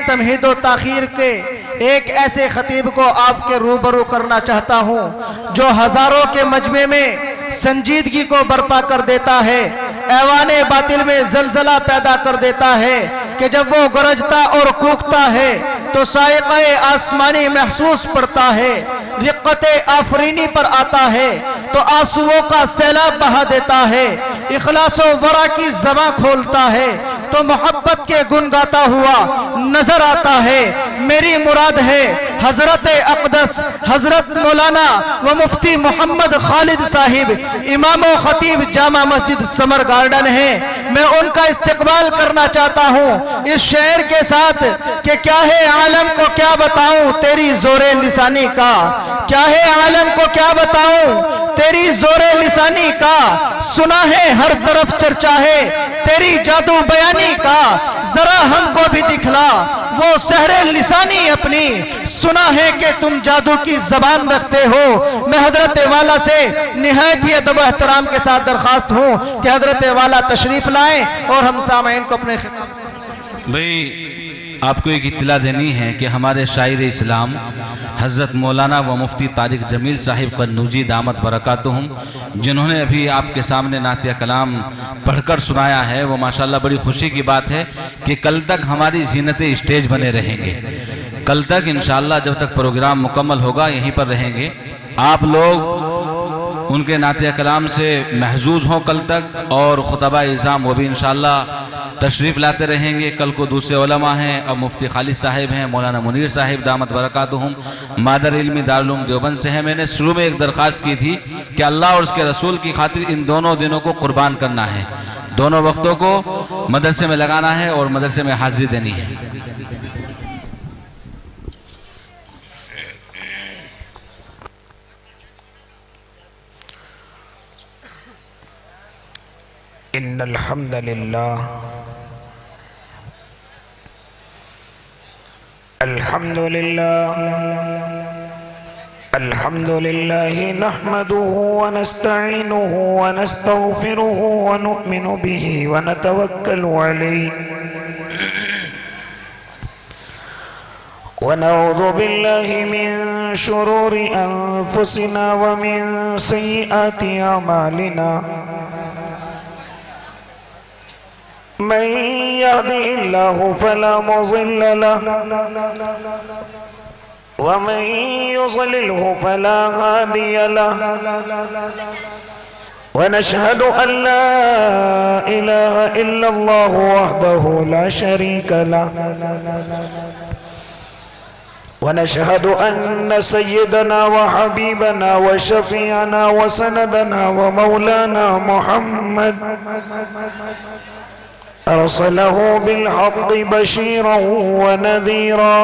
तमहीद व ताखीर के एक ऐसे खतीब को आपके रूबरू करना चाहता हूँ जो हजारों के मजमे में संजीदगी को बर्पा कर देता है, ऐवाने बातिल में जलजला पैदा कर देता है कि जब वो गरजता और कूकता है तो साइक़े आसमानी महसूस पड़ता है, रिक़्क़ते आफरीनी पर आता है तो आंसुओं का सैलाब बहा देता है, इखलास व वरा की ज़बां खोलता है तो मोहब्बत के गुन गाता हुआ नजर आता है। मेरी मुराद है हजरत अक़दस हजरत मौलाना व मुफ्ती मोहम्मद खालिद साहिब, इमाम व खतीब जामा मस्जिद समर गार्डन है। मैं उनका इस्तकबाल करना चाहता हूँ इस शेर के साथ कि क्या है आलम को क्या बताऊं तेरी जोरे लिसानी का, क्या है आलम को क्या बताऊं तेरी जोरे लिसानी का, सुना है हर तरफ चर्चा है तेरी जादू बयानी का, जरा हमको भी दिखला वो सहरे लिसानी अपनी, सुना है कि तुम जादू की जबान रखते हो। मैं हजरत वाला से निहायत ही अदब एहतराम के साथ दरख्वास्त हूँ कि हजरत वाला तशरीफ लाएं और हम सामईन को अपने खिताब से। भाई आपको एक इत्तला देनी है कि हमारे शायर इस्लाम हज़रत मौलाना व मुफ्ती तारिक जमील साहिब कन्नूजी दामत बरकातुहुम, जिन्होंने अभी आपके सामने नातिया कलाम पढ़कर सुनाया है, वो माशाल्लाह बड़ी खुशी की बात है कि कल तक हमारी ज़ीनत स्टेज बने रहेंगे। कल तक इंशाअल्लाह जब तक प्रोग्राम मुकम्मल होगा यहीं पर रहेंगे। आप लोग उनके नातिया कलाम से महजूज हों कल तक, और खुतबा इज़ाम वो भी इंशाअल्लाह तशरीफ़ लाते रहेंगे। कल को दूसरे उलमा हैं, अब मुफ्ती खालिद साहिब हैं, मौलाना मुनीर साहिब दामत बरकातुहुम मादर इल्मी दारुल उलूम देवबंद से हैं। मैंने शुरू में एक दरख्वास्त की थी कि अल्लाह और उसके रसूल की खातिर इन दोनों दिनों को कुर्बान करना है, दोनों वक्तों को मदरसे में लगाना है और मदरसे में हाजिरी देनी है। इन्नल हम्दुलिल्लाह अल्हम्दुलिल्लाह नहमदुहु व नस्तईनुहु व नस्तगफिरुहु व नु'मिनु बिही व नतवक्कलु अलैहि व नऊज़ु बिल्लाहि मिन शुरूरि अनफुसिना व मिन सय्यिआति अमालिना। मन यहदिहिल्लाहु फला मुज़िल्ल लहु व मन युज़लिल्हु फला हादिय लहु व नशहदु अन ला इलाहा इल्लल्लाहु वहदहु ला शरीका लहु व नशहदु अन्न सय्यदना व हबीबना व शफीअना व सनदना व मौलाना मुहम्मद अरसलहु बिलहक़्क़ि बशीरन व नज़ीरा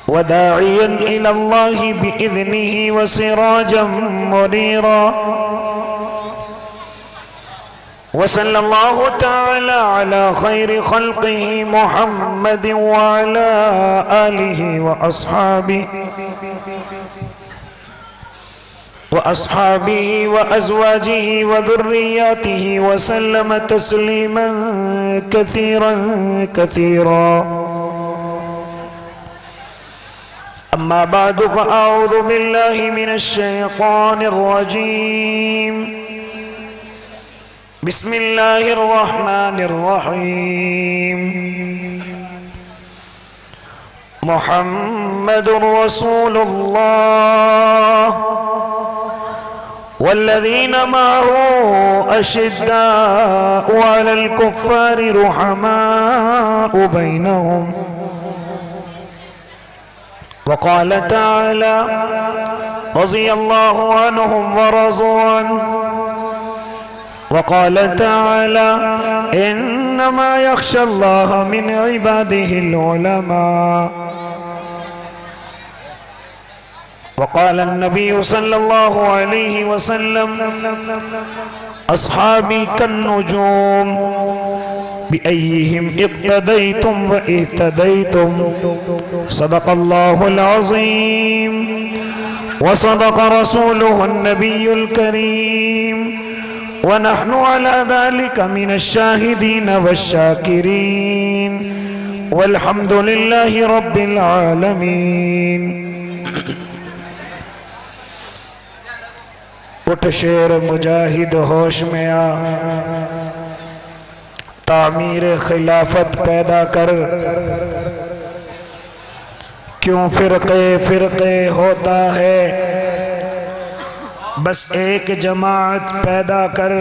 व दाइयन इलल्लाहि बिइज़्निहि व सिराजन मुनीरा। व सल्लल्लाहु तआला अला खैरि खल्क़िहि मुहम्मदिन व अला आलिहि व अस्हाबिही व अज़वाजिही व ज़ुर्रिय्यतिही व सल्लम तस्लीमन कसीरन कसीरा। अम्मा बअदु फ़अऊज़ु बिल्लाहि मिनश शैतानिर रजीम। बिस्मिल्लाहिर रहमानिर रहीम। मुहम्मदुर रसूलुल्लाह वल्लज़ीना मअहू अशिद्दाउ अलल कुफ़्फ़ारि रुहमाउ बैनहुम। वक़ाल तआला रज़ियल्लाहु अन्हुम व रज़ू अन्हु। वक़ाल तआला इन्नमा यख़्शल्लाह मिन इबादिहिल उलमा। वक़ाल नबी सल्लल्लाहु अलैहि वसल्लम अस्हाबी कन्नुजूम बिअय्यिहिम इक़्तदैतुम व इह्तदैतुम। सदक़ल्लाहुल अज़ीम व सदक़ रसूलुहुन नबियुल करीम व नहनु अला ज़ालिका मिनश शाहिदीन वश शाकिरीन वल्हम्दुलिल्लाहि रब्बिल आलमीन। उठ शेर मुजाहिद होश में आ, तामीर खिलाफत पैदा कर। क्यों फिरके फिरके होता है, बस एक जमात पैदा कर।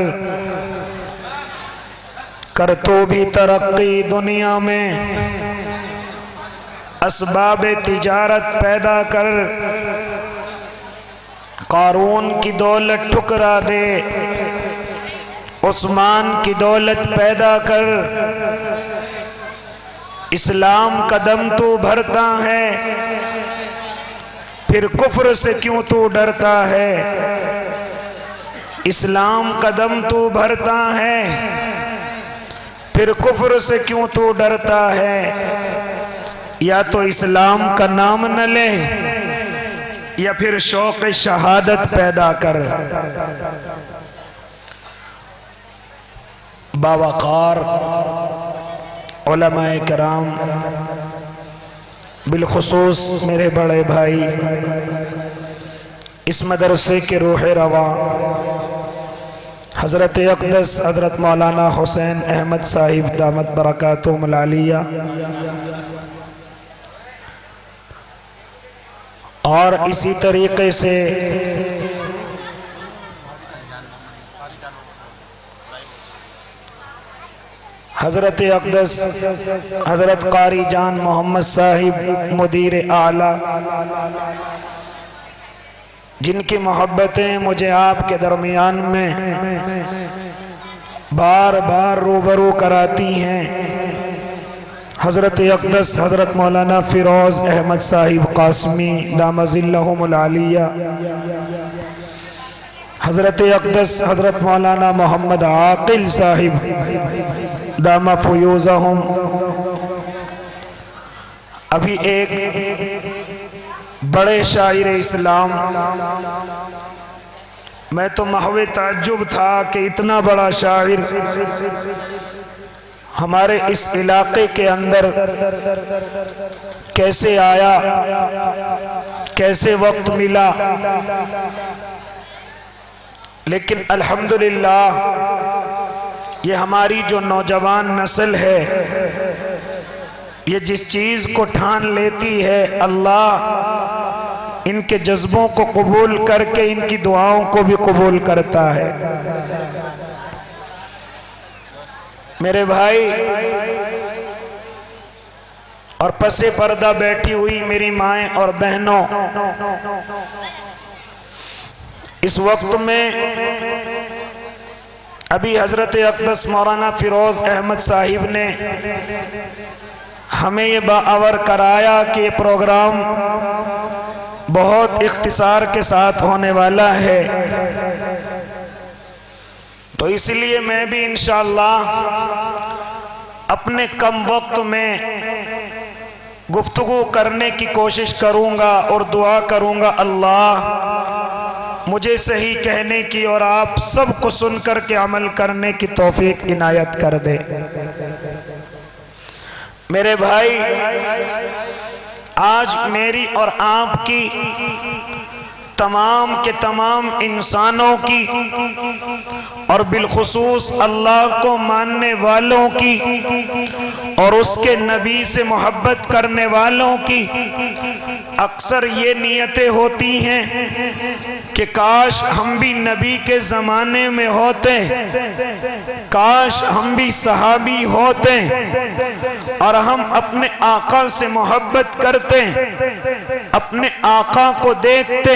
कर तो भी तरक्की दुनिया में, असबाब तिजारत पैदा कर। कारून की दौलत ठुकरा दे, उस्मान की दौलत पैदा कर। इस्लाम कदम तू भरता है, फिर कुफ्र से क्यों तू डरता है। इस्लाम कदम तू भरता है, फिर कुफ्र से क्यों तू डरता है। या तो इस्लाम का नाम न ले, या फिर शौक शहादत पैदा कर। बावकार उलमाए कराम, बिलखुसूस मेरे बड़े भाई, इस मदरसे के रूह रवा हज़रत अक़दस हज़रत मौलाना हुसैन अहमद साहिब दामत बरकातुहुमुल आलिया, और इसी तरीके से हज़रत अक़दस हज़रत कारी जान मोहम्मद साहिब मुदीर आला, जिनकी मोहब्बतें मुझे आपके दरमियान में बार बार रूबरू कराती हैं। हज़रत अक़दस हज़रत मौलाना फ़िरोज़ अहमद साहिब क़ासमी दामज़िल्लहुमुल आलिया, हज़रत अक़दस हज़रत मौलाना मोहम्मद आक़िल साहिब दामा फ़ुयूज़हुम। अभी एक बड़े शायर इस्लाम, मैं तो महवे ताज्जुब था कि इतना बड़ा शायर हमारे इस इलाके के अंदर कैसे आया, कैसे वक्त मिला। लेकिन अल्हम्दुलिल्लाह ये हमारी जो नौजवान नस्ल है, ये जिस चीज़ को ठान लेती है, अल्लाह इनके जज्बों को कबूल करके इनकी दुआओं को भी कबूल करता है। मेरे भाई और पसे पर्दा बैठी हुई मेरी माएँ और बहनों, इस वक्त में अभी हज़रत अक़दस मौलाना फ़िरोज़ अहमद साहिब ने हमें ये बाअवर कराया कि ये प्रोग्राम बहुत इख्तिसार के साथ होने वाला है। तो इसलिए मैं भी इंशाअल्लाह अपने कम वक्त में गुफ्तगू करने की कोशिश करूँगा और दुआ करूँगा अल्लाह मुझे सही कहने की और आप सबको सुन कर के अमल करने की तौफीक इनायत कर दे। मेरे भाई, आज मेरी और आपकी तमाम के तमाम इंसानों की और बिलखुसूस अल्लाह को मानने वालों की और उसके नबी से मोहब्बत करने वालों की अक्सर ये नियतें होती हैं कि काश हम भी नबी के ज़माने में होते, काश हम भी सहाबी होते और हम अपने आका से मोहब्बत करते, अपने आका को देखते,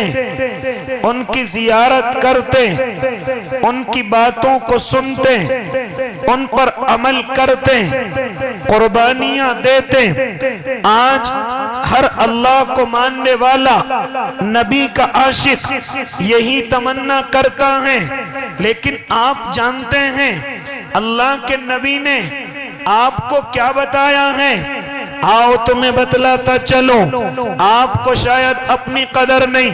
उनकी ज़ियारत करते, उनकी बातों को सुनते, उन पर अमल करते, कुर्बानियां देते। आज हर अल्लाह को मानने वाला, नबी का आशिक यही तमन्ना करता है। लेकिन आप जानते हैं अल्लाह के नबी ने आपको क्या बताया है? आओ तुम्हें बतलाता चलो, आपको शायद अपनी कदर नहीं,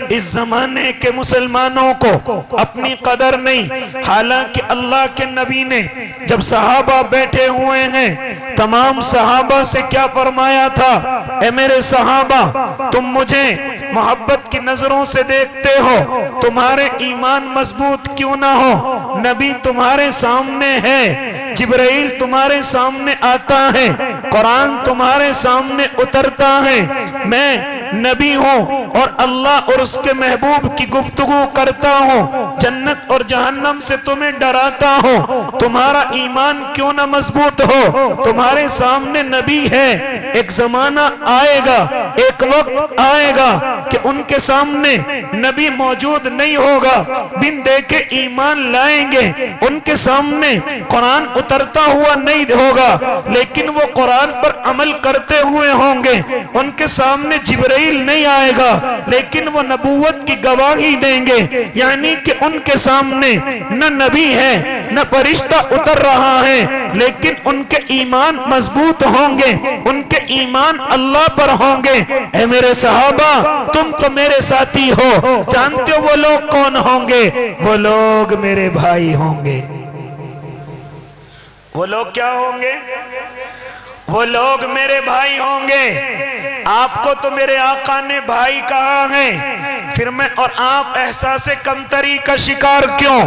इस जमाने के मुसलमानों को अपनी कदर नहीं। हालांकि अल्लाह के नबी ने जब सहाबा बैठे हुए हैं, तमाम सहाबा से क्या फरमाया था? ए मेरे सहाबा, तुम मुझे मोहब्बत की नजरों से देखते हो, तुम्हारे ईमान मजबूत क्यों ना हो? नबी तुम्हारे सामने है, जिब्राइल तुम्हारे सामने आता है, कुरान तुम्हारे सामने उतरता है, मैं नबी हूँ और अल्लाह और उसके महबूब की गुफ्तगू करता हूँ, जन्नत और जहन्नम से तुम्हें डराता हूँ, तुम्हारा ईमान क्यों ना मजबूत हो? तुम्हारे सामने नबी है। एक जमाना आएगा, एक वक्त आएगा कि उनके सामने नबी मौजूद नहीं होगा, बिन देखे ईमान लाएंगे, उनके सामने कुरान उतरता हुआ नहीं होगा, लेकिन वो कुरान पर अमल करते हुए होंगे। उनके सामने जिब्राइल नहीं आएगा, लेकिन वो नबूवत की गवाही देंगे, यानी कि उनके सामने न नबी है न फरिश्ता उतर रहा है, लेकिन उनके ईमान मजबूत होंगे, उनके ईमान अल्लाह पर होंगे। ऐ मेरे सहाबा, तुम तो मेरे साथी हो, जानते हो वो लोग कौन होंगे? वो लोग मेरे भाई होंगे। वो लोग क्या होंगे? वो लोग मेरे भाई होंगे। आपको तो मेरे आका ने भाई कहा है, फिर मैं और आप एहसास कमतरी का शिकार क्यों?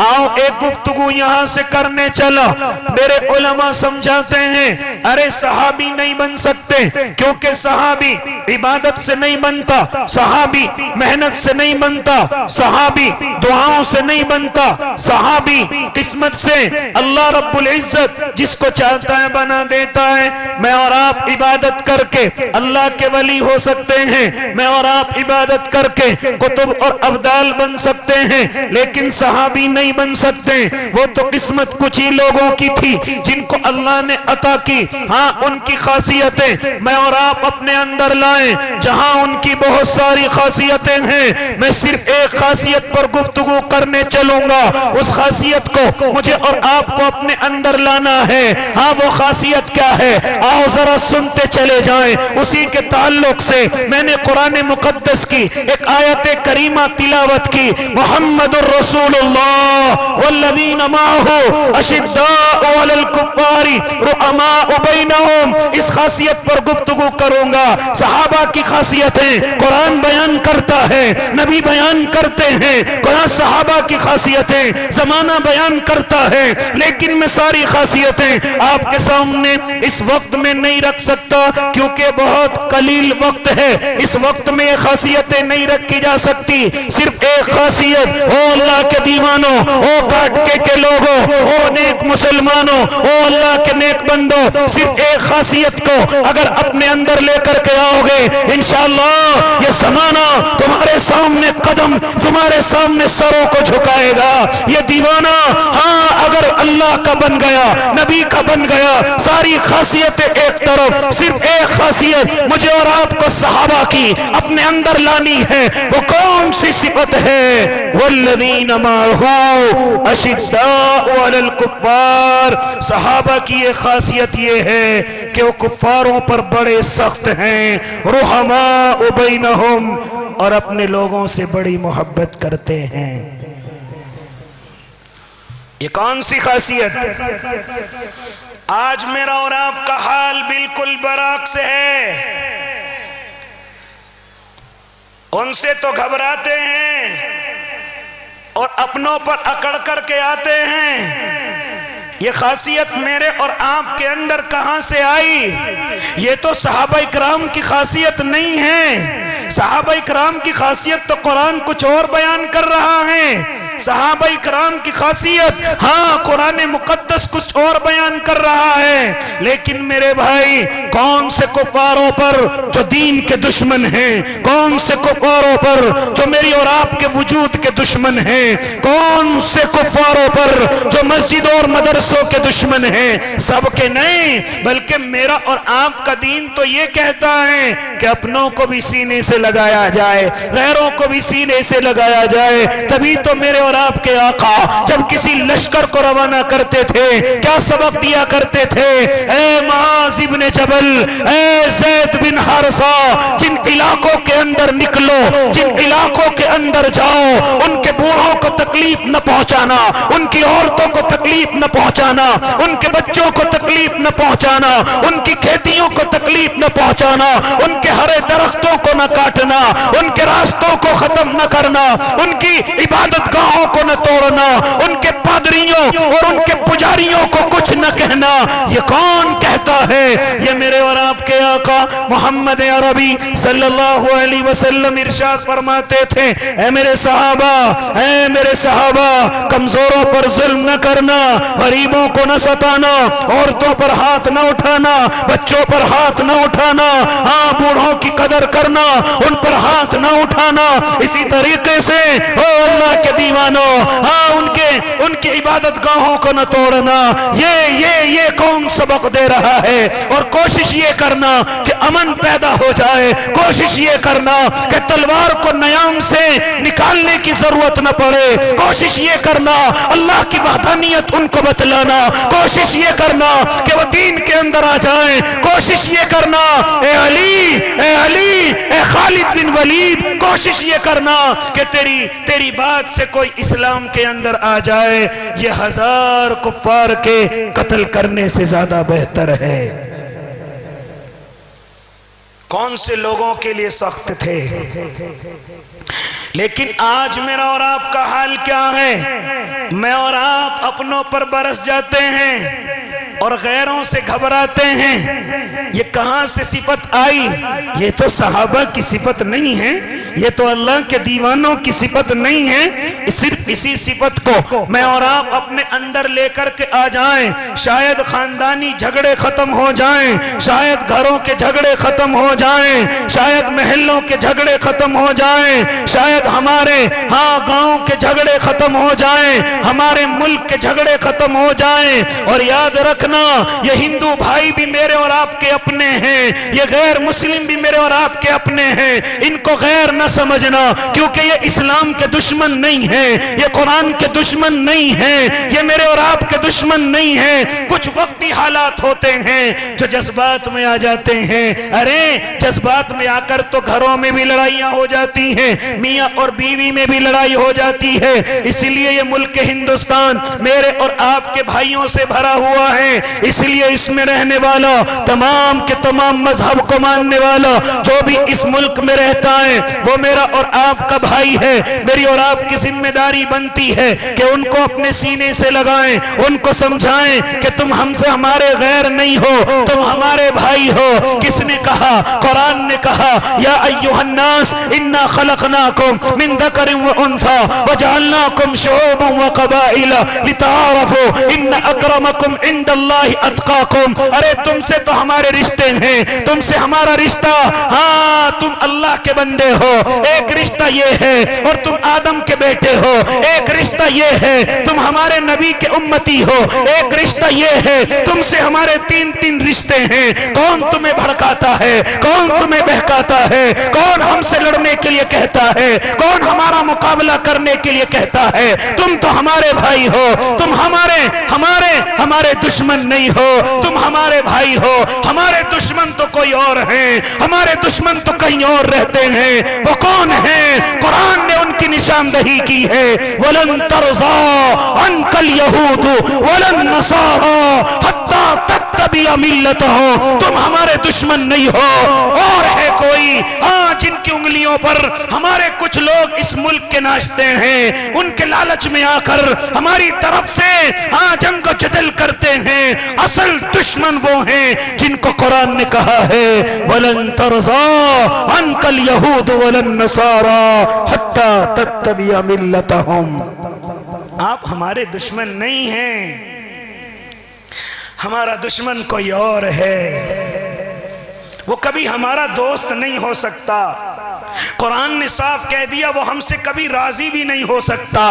आओ एक गुफ्तगू यहाँ से करने चलो। मेरे उलमा समझाते हैं, अरे सहाबी नहीं बन सकते, क्योंकि सहाबी इबादत से नहीं बनता, सहाबी मेहनत से नहीं बनता, सहाबी दुआओं से नहीं बनता, सहाबी किस्मत से अल्लाह रब्बुल इज्जत जिसको चाहता है बना देता है। मैं और आप इबादत करके अल्लाह के वली हो सकते हैं, मैं और आप इबादत करके कुतुब और अब्दाल बन सकते हैं, लेकिन सहाबी नहीं बन सकते। वो तो किस्मत कुछ ही लोगों की थी जिनको अल्लाह ने अता की। हाँ, उनकी खासियतें मैं और आप अपने अंदर लाएं। जहां उनकी बहुत सारी खासियतें हैं, मैं सिर्फ एक खासियत पर गुफ्तगू करने चलूंगा। उस खासियत को मुझे और आपको अपने अंदर लाना है। हाँ, वो खासियत क्या है? आओ जरा सुनते चले जाएं। उसी के ताल्लुक से मैंने कुरान मुकद्दस की एक आयत करीमा तिलावत की, मुहम्मदुर रसूलुल्लाह वल्लज़ीना माअहु अशिद्दाउ अलल कुफ्फारी रुहमाउ बैनहुम। इस खासियत पर गुफ्तगू करूंगा। सहाबा की खासियतें कुरान बयान करता है, नबी बयान करते हैं। कुरान सहाबा की खासियतें जमाना बयान करता है, लेकिन मैं सारी खासियतें आपके सामने इस वक्त में नहीं रख सकता, क्योंकि बहुत कलील वक्त है। इस वक्त में ये खासियतें नहीं रखी जा सकती। सिर्फ एक खासियत, ओ अल्लाह के दीवानों, ओ काटके के लोगों, ओ नेक मुसलमानों, ओ अल्लाह के नेक बंदों, सिर्फ एक खासियत को अगर अपने अंदर लेकर के आओगे, इंशाअल्लाह ये ज़माना तुम्हारे सामने कदम, तुम्हारे सामने सरों को झुकाएगा। ये दीवाना हाँ अगर अल्लाह का बन गया, नबी का बन गया, सारी खासियतें एक तरफ, सिर्फ एक खासियत मुझे और आपको सहाबा की अपने अंदर लानी है। वो कौन सी सिफत है? वल्लज़ीना माअहु अशिद्दाउ अलल कुफ्फार। सहाबा की ये खासियत ये है कि वो कुफ्फारों पर बड़े सख्त हैं, रुहमाउ बैनहुम, और अपने लोगों से बड़ी मोहब्बत करते हैं। ये कौन सी खासियत? आज मेरा और आपका हाल बिल्कुल बराक्स है। उनसे तो घबराते हैं और अपनों पर अकड़ करके आते हैं। ये खासियत मेरे और आपके अंदर कहां से आई? ये तो सहाबा इकराम की खासियत नहीं है। सहाबा इकराम की खासियत तो कुरान कुछ और बयान कर रहा है। सहाबा इकराम की खासियत हाँ कुरान मुकद्दस कुछ और बयान कर रहा है। लेकिन मेरे भाई, कौन से कुफारों पर जो दीन के दुश्मन हैं, कौन से कुफारों पर जो मेरी और आपके वजूद के दुश्मन हैं, कौन से कुफारों पर जो मस्जिद और मदरसों के दुश्मन हैं? सबके नहीं, बल्कि मेरा और आपका दीन तो ये कहता है कि अपनों को भी सीने से लगाया जाए, गैरों को भी सीने से लगाया जाए। तभी तो मेरे और आपके आका जब किसी लश्कर को रवाना करते थे, क्या सबक दिया करते थे? ए मुआज़ इब्ने जबल, ए ज़ैद बिन हारिसा, जिन इलाकों के अंदर निकलो, जिन इलाकों के अंदर जाओ, उनके बूढ़ों को तकलीफ न पहुंचाना, उनकी औरतों को तकलीफ न पहुंचाना, उनके बच्चों को तकलीफ न पहुंचाना, उनकी खेतियों को तकलीफ न पहुंचाना, उनके हरे दरख्तों को न काटना, उनके रास्तों को खत्म न करना, उनकी इबादत गाहों को न तोड़ना, उनके पादरियों और उनके पुजारियों को कुछ न कहना। ये कौन कहता है? ये मेरे और आपके आका मोहम्मद अरबी सल्लल्लाहु अलैहि वसल्लम इरशाद फरमाते थे, ऐ मेरे सहाबा, कमजोरों पर जुल्म न करना, गरीबों को न सताना, औरतों पर हाथ न उठाना, बच्चों पर हाथ न उठाना, हाँ बूढ़ों की कदर करना, उन पर हाथ न उठाना। इसी तरीके से ओ अल्लाह के दीवानों, हाँ उनके इबादत गाहों को न तोड़ना। ये कौन सबक दे रहा है? और कोशिश ये करना कि अमन पैदा हो जाए, कोशिश ये करना कि तलवार को नयाम से निकालने की जरूरत न पड़े, कोशिश ये करना अल्लाह की वहदानियत उनको बतलाना, कोशिश ये करना कि वो दीन के अंदर आ जाए, कोशिश ये करना ए अली ए खालिद बिन वलीद, कोशिश ये करना कि तेरी बात से कोई इस्लाम के अंदर आ जाए। ये 1000 कुफ्फार के कत्ल करने से ज्यादा बेहतर है। कौन से लोगों के लिए सख्त थे, लेकिन आज मेरा और आपका हाल क्या है? मैं और आप अपनों पर बरस जाते हैं और गैरों से घबराते हैं। ये कहां से सिफत आई? ये तो सहाबा की सिफत नहीं है, ये तो अल्लाह के दीवानों की सिफत नहीं है। सिर्फ इसी सिफत को मैं और आप अपने अंदर लेकर के आ जाएं, शायद खानदानी झगड़े खत्म हो जाएं, शायद घरों के झगड़े खत्म हो जाएं, शायद महलों के झगड़े खत्म हो जाएं, शायद हमारे गांव के झगड़े खत्म हो जाएं, हमारे मुल्क के झगड़े खत्म हो जाएं। और याद रखना, ये हिंदू भाई भी मेरे और आपके अपने हैं, ये गैर मुस्लिम भी मेरे और आपके अपने हैं। इनको गैर न समझना, क्योंकि ये इस्लाम के दुश्मन नहीं है, ये कुरान के दुश्मन नहीं है, ये मेरे और आपके दुश्मन नहीं है। कुछ वक्ती हालात होते हैं जो जज्बात में आ जाते हैं। अरे जज्बात में आकर तो घरों में भी लड़ाइयां हो जाती हैं, मियां और बीवी में भी लड़ाई हो जाती है। इसीलिए ये मुल्क हिंदुस्तान मेरे और आपके भाइयों से भरा हुआ है। इसलिए इसमें रहने वाला, तमाम के तमाम मजहब को मानने वाला जो भी इस मुल्क में रहता है, वो मेरा और आपका भाई है। मेरी और आपकी जिम्मेदारी बनती है कि उनको अपने सीने से लगाएं, उनको समझाएं कि तुम हमसे हमारे गैर नहीं हो, तुम हमारे भाई हो। किसने कहा? कुरान ने कहा, या अय्युहन्नास इन्ना खलकनाकुम मिन ज़करिन व उन्सा व जअलनाकुम शुऊबन व कबाइला लिताअरफू इन्न अक्रमकुम इंदल्लाहि अत्काकुम। अरे तुमसे तो हमारे रिश्ते हैं, तुमसे हमारा रिश्ता, हाँ तुम अल्लाह के बंदे हो, एक रिश्ता ये है, और तुम आदम के बेटे हो, एक रिश्ता ये है, तुम हमारे नबी के उम्मती हो, एक रिश्ता ये है, तुमसे हमारे 3 रिश्ते हैं। कौन तुम्हें भड़काता है? कौन तुम्हें बहकाता है? कौन हमसे लड़ने के लिए कहता है? कौन हमारा मुकाबला करने के लिए कहता है? तुम तो हमारे भाई हो, तुम हमारे दुश्मन नहीं हो, तुम हमारे भाई हो। हमारे दुश्मन तो कोई और हैं, हमारे दुश्मन तो कहीं और रहते हैं। वो कौन है? कुरान ने उनकी निशानदही की है, वलन तरज़ा अनकल यहूद वलन नसारा हत्ता तत्तबिया मिल्लतहुम। तुम हमारे दुश्मन नहीं हो। और है कोई, हाँ जिनकी उंगलियों पर हमारे कुछ लोग इस मुल्क के नाचते हैं, उनके लालच में आकर हमारी तरफ से हाँ जंग जदल करते हैं। असल दुश्मन वो हैं जिनको कुरान ने कहा है, वलन तरज़ा अनकल यहूद वलन नसारा हत्ता तत्तबिया मिल्लतहुम। आप हमारे दुश्मन नहीं हैं, हमारा दुश्मन कोई और है। वो कभी हमारा दोस्त नहीं हो सकता। कुरान ने साफ कह दिया, वो हमसे कभी राजी भी नहीं हो सकता।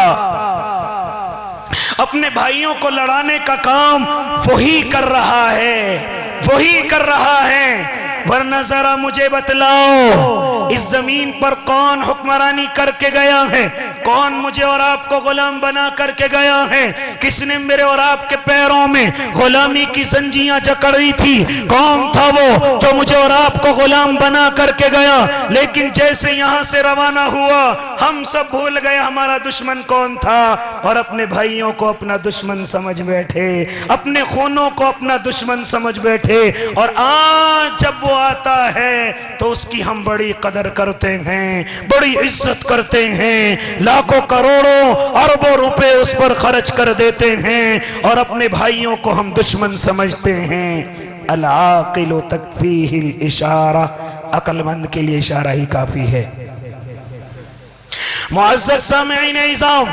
अपने भाइयों को लड़ाने का काम वही कर रहा है, वही कर रहा है। वरना जरा मुझे बतलाओ, इस जमीन पर कौन हुक्मरानी करके गया है? कौन मुझे और आपको गुलाम बना करके गया है? किसने मेरे और आपके पैरों में गुलामी की जंजीयां जकड़ी थी? कौन था वो जो मुझे और आपको गुलाम बना करके गया? लेकिन जैसे यहां से रवाना हुआ हम सब भूल गए हमारा दुश्मन कौन था और अपने भाइयों को अपना दुश्मन समझ बैठे, अपने खूनों को अपना दुश्मन समझ बैठे। और आज जब वो आता है तो उसकी हम बड़ी कदर करते हैं, बड़ी इज्जत करते हैं, लाखों करोड़ों अरबों रुपए उस पर खर्च कर देते हैं और अपने भाइयों को हम दुश्मन समझते हैं। अल आकिल तकफीहिल इशारा, अक्लमंद के लिए इशारा ही काफी है। मुअज़्ज़ज़ सामिईन इज़ाम,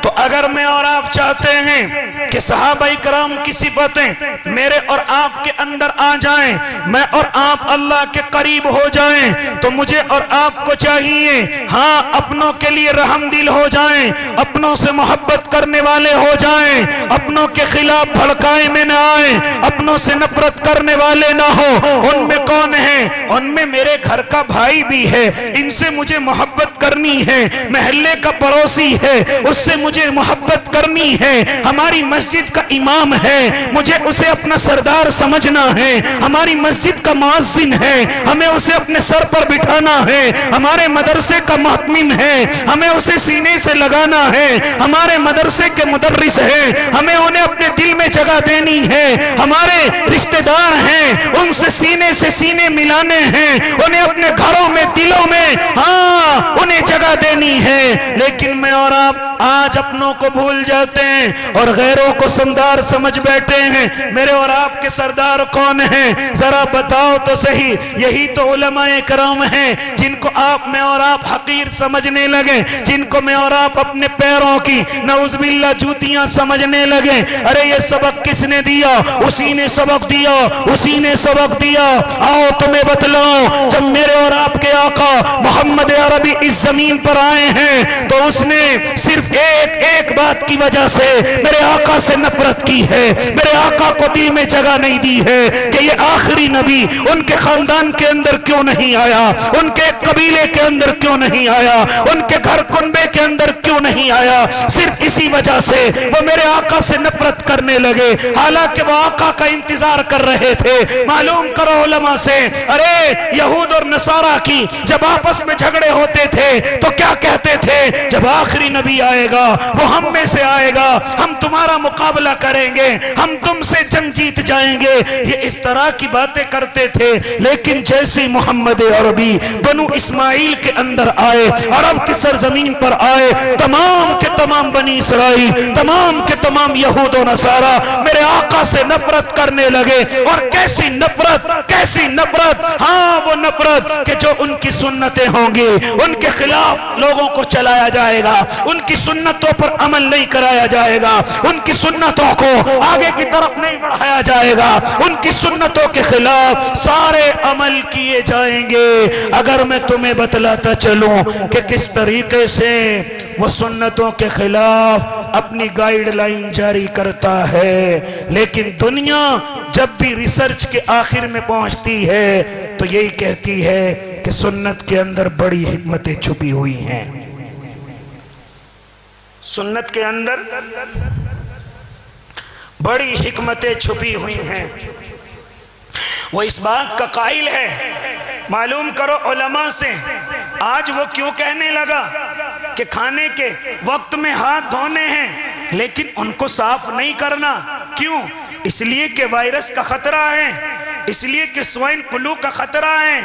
तो अगर मैं और आप चाहते हैं कि सहाबा इकराम की सिफतें मेरे और आपके अंदर आ जाएं, मैं और आप अल्लाह के करीब हो जाएं, तो मुझे और आपको चाहिए हाँ अपनों के लिए रहमदिल हो जाएं, अपनों से मोहब्बत करने वाले हो जाएं, अपनों के खिलाफ भड़काए में ना आए, अपनों से नफरत करने वाले ना हो। उनमें कौन है? उनमें मेरे घर का भाई भी है, इनसे मुझे मोहब्बत करनी है। महल्ले का पड़ोसी है, उससे मुझे मोहब्बत करनी है। हमारी मस्जिद का इमाम है, मुझे उसे अपना सरदार समझना है। हमारी मस्जिद का मुअज्जिन है, हमें उसे अपने सर पर बिठाना है। हमारे मदरसे का मुअत्मिन है, हमें उसे सीने से लगाना है। हमारे मदरसे के मुदर्रिस है, हमें उन्हें अपने दिल में जगह देनी है। हमारे रिश्तेदार हैं, उनसे सीने से सीने मिलाने हैं, उन्हें अपने घरों में दिलों में हाँ उन्हें जगह देनी है। लेकिन मैं और आप आज अपनों को भूल जाते हैं और गैरों को सरदार समझ बैठे हैं। मेरे और आपके सरदार कौन हैं? जरा बताओ तो सही। यही तो उलमाए कराम हैं जिनको आप मैं और आप हकीर समझने लगे, जिनको मैं और आप अपने पैरों की नऊज़बिल्लाह जूतियां समझने लगे। अरे ये सबक किसने दिया? उसी ने सबक दिया, उसी ने सबक दिया। आओ तुम्हें बतलाओ, जब मेरे और आपके आका मोहम्मद अरबी इस जमीन पर आए हैं तो उसने सिर्फ एक बात की वजह से मेरे आका से नफरत की है, मेरे आका को दिल में जगह नहीं दी है कि ये आखिरी नबी उनके खानदान के अंदर क्यों नहीं आया, उनके कबीले के अंदर क्यों नहीं आया, उनके घर कुनबे के अंदर क्यों नहीं आया। सिर्फ इसी वजह से वो मेरे आका से नफरत करने लगे, हालांकि वो आका का इंतजार कर रहे थे। मालूम करो उलमा से, अरे यहूद और नसारा की जब आपस में झगड़े होते थे तो क्या कहते थे? जब आखिरी नबी आएगा वो हम में से आएगा, हम तुम्हारा मुकाबला करेंगे, हम तुमसे जंग जीत जाएंगे। ये इस तरह की बातें करते थे। लेकिन जैसे मोहम्मद अरबी बनु इस्माइल के अंदर आए, अरब की सरजमीन पर आए, तमाम के तमाम बनी इसराइल, तमाम के तमाम यहूद और नसारा मेरे आका से नफरत करने लगे। और कैसी नफरत, कैसी नफरत! हाँ वो नफरत कि जो उनकी सुन्नतें होंगी उनके खिलाफ लोगों को चलाया जाएगा, उनकी सुन्नतों पर अमल नहीं कराया जाएगा, उनकी सुन्नतों को आगे की तरफ नहीं बढ़ाया जाएगा, उनकी सुन्नतों के खिलाफ सारे अमल किए जाएंगे। अगर मैं तुम्हें बतलाता चलूं कि किस तरीके से वो सुन्नतों के खिलाफ अपनी गाइडलाइन जारी करता है, लेकिन दुनिया जब भी रिसर्च के आखिर में पहुंचती है तो यही कहती है कि सुन्नत के अंदर बड़ी हिकमतें छुपी हुई हैं। सुन्नत के अंदर बड़ी हिकमतें छुपी हुई हैं। वो इस बात का कायल है। मालूम करो उलमा से, आज वो क्यों कहने लगा कि खाने के वक्त में हाथ धोने हैं लेकिन उनको साफ नहीं करना। क्यों? इसलिए कि वायरस का खतरा है, इसलिए कि स्वाइन फ्लू का खतरा है।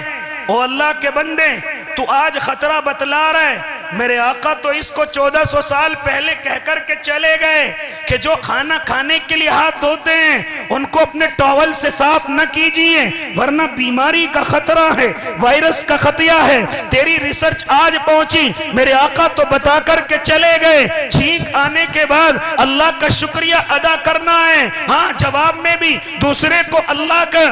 ओ अल्लाह के बंदे, तू आज खतरा बतला रहे, मेरे आका तो इसको 1400 साल पहले कहकर के चले गए कि जो खाना खाने के लिए हाथ धोते हैं उनको अपने टॉवल से साफ न कीजिए वरना बीमारी का खतरा है, वायरस का खतरा है। तेरी रिसर्च आज पहुंची, मेरे आका तो बता करके चले गए। छींक आने के बाद अल्लाह का शुक्रिया अदा करना है। हाँ, जवाब में भी दूसरे को अल्लाह का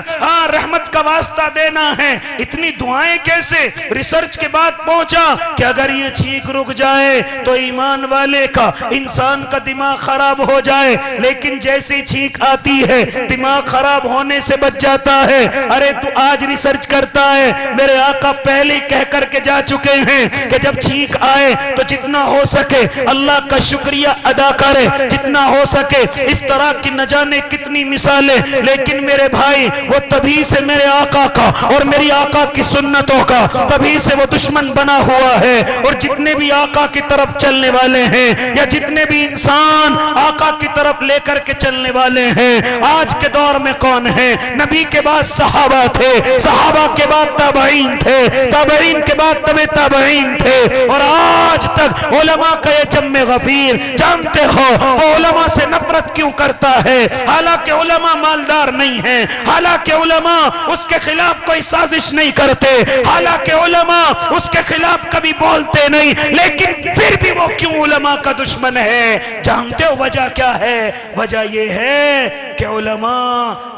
रहमत का वास्ता देना है। इतनी दुआएं कैसे? रिसर्च के बाद पहुंचा कि अगर ये छींक रुक जाए तो ईमान वाले का, इंसान का दिमाग खराब हो जाए, लेकिन जैसी छींक आती है दिमाग खराब होने से बच जाता है। अरे तू आज रिसर्च करता है, मेरे आका पहले कह करके जा चुके हैं कि जब छींक आए तो जितना हो सके अल्लाह का शुक्रिया अदा करे, जितना हो सके। इस तरह की न जाने कितनी मिसालें, लेकिन मेरे भाई वो तभी से मेरे आका का और मेरी आका की सुन्नतों का तभी से वो दुश्मन बना हुआ है। और जितने भी आका की तरफ चलने वाले हैं या जितने भी इंसान आका की तरफ लेकर के चलने वाले हैं, आज के दौर में कौन है? नबी के बाद सहाबा थे, सहाबा के बाद ताबईन थे, ताबईन के बाद तबे ताबईन थे, और आज तक उलमा का ये जम्मे गफीर। जानते हो वो उलमा से नफरत क्यों करता है? हालांकि उलमा मालदार नहीं है, हालांकि उलमा उसके खिलाफ कोई साजिश नहीं करते, हालांकि उलमा उसके खिलाफ कभी बोलते नहीं, लेकिन फिर भी वो क्यों उलमा का दुश्मन है? जानते हो वजह क्या है? वजह ये है कि उलमा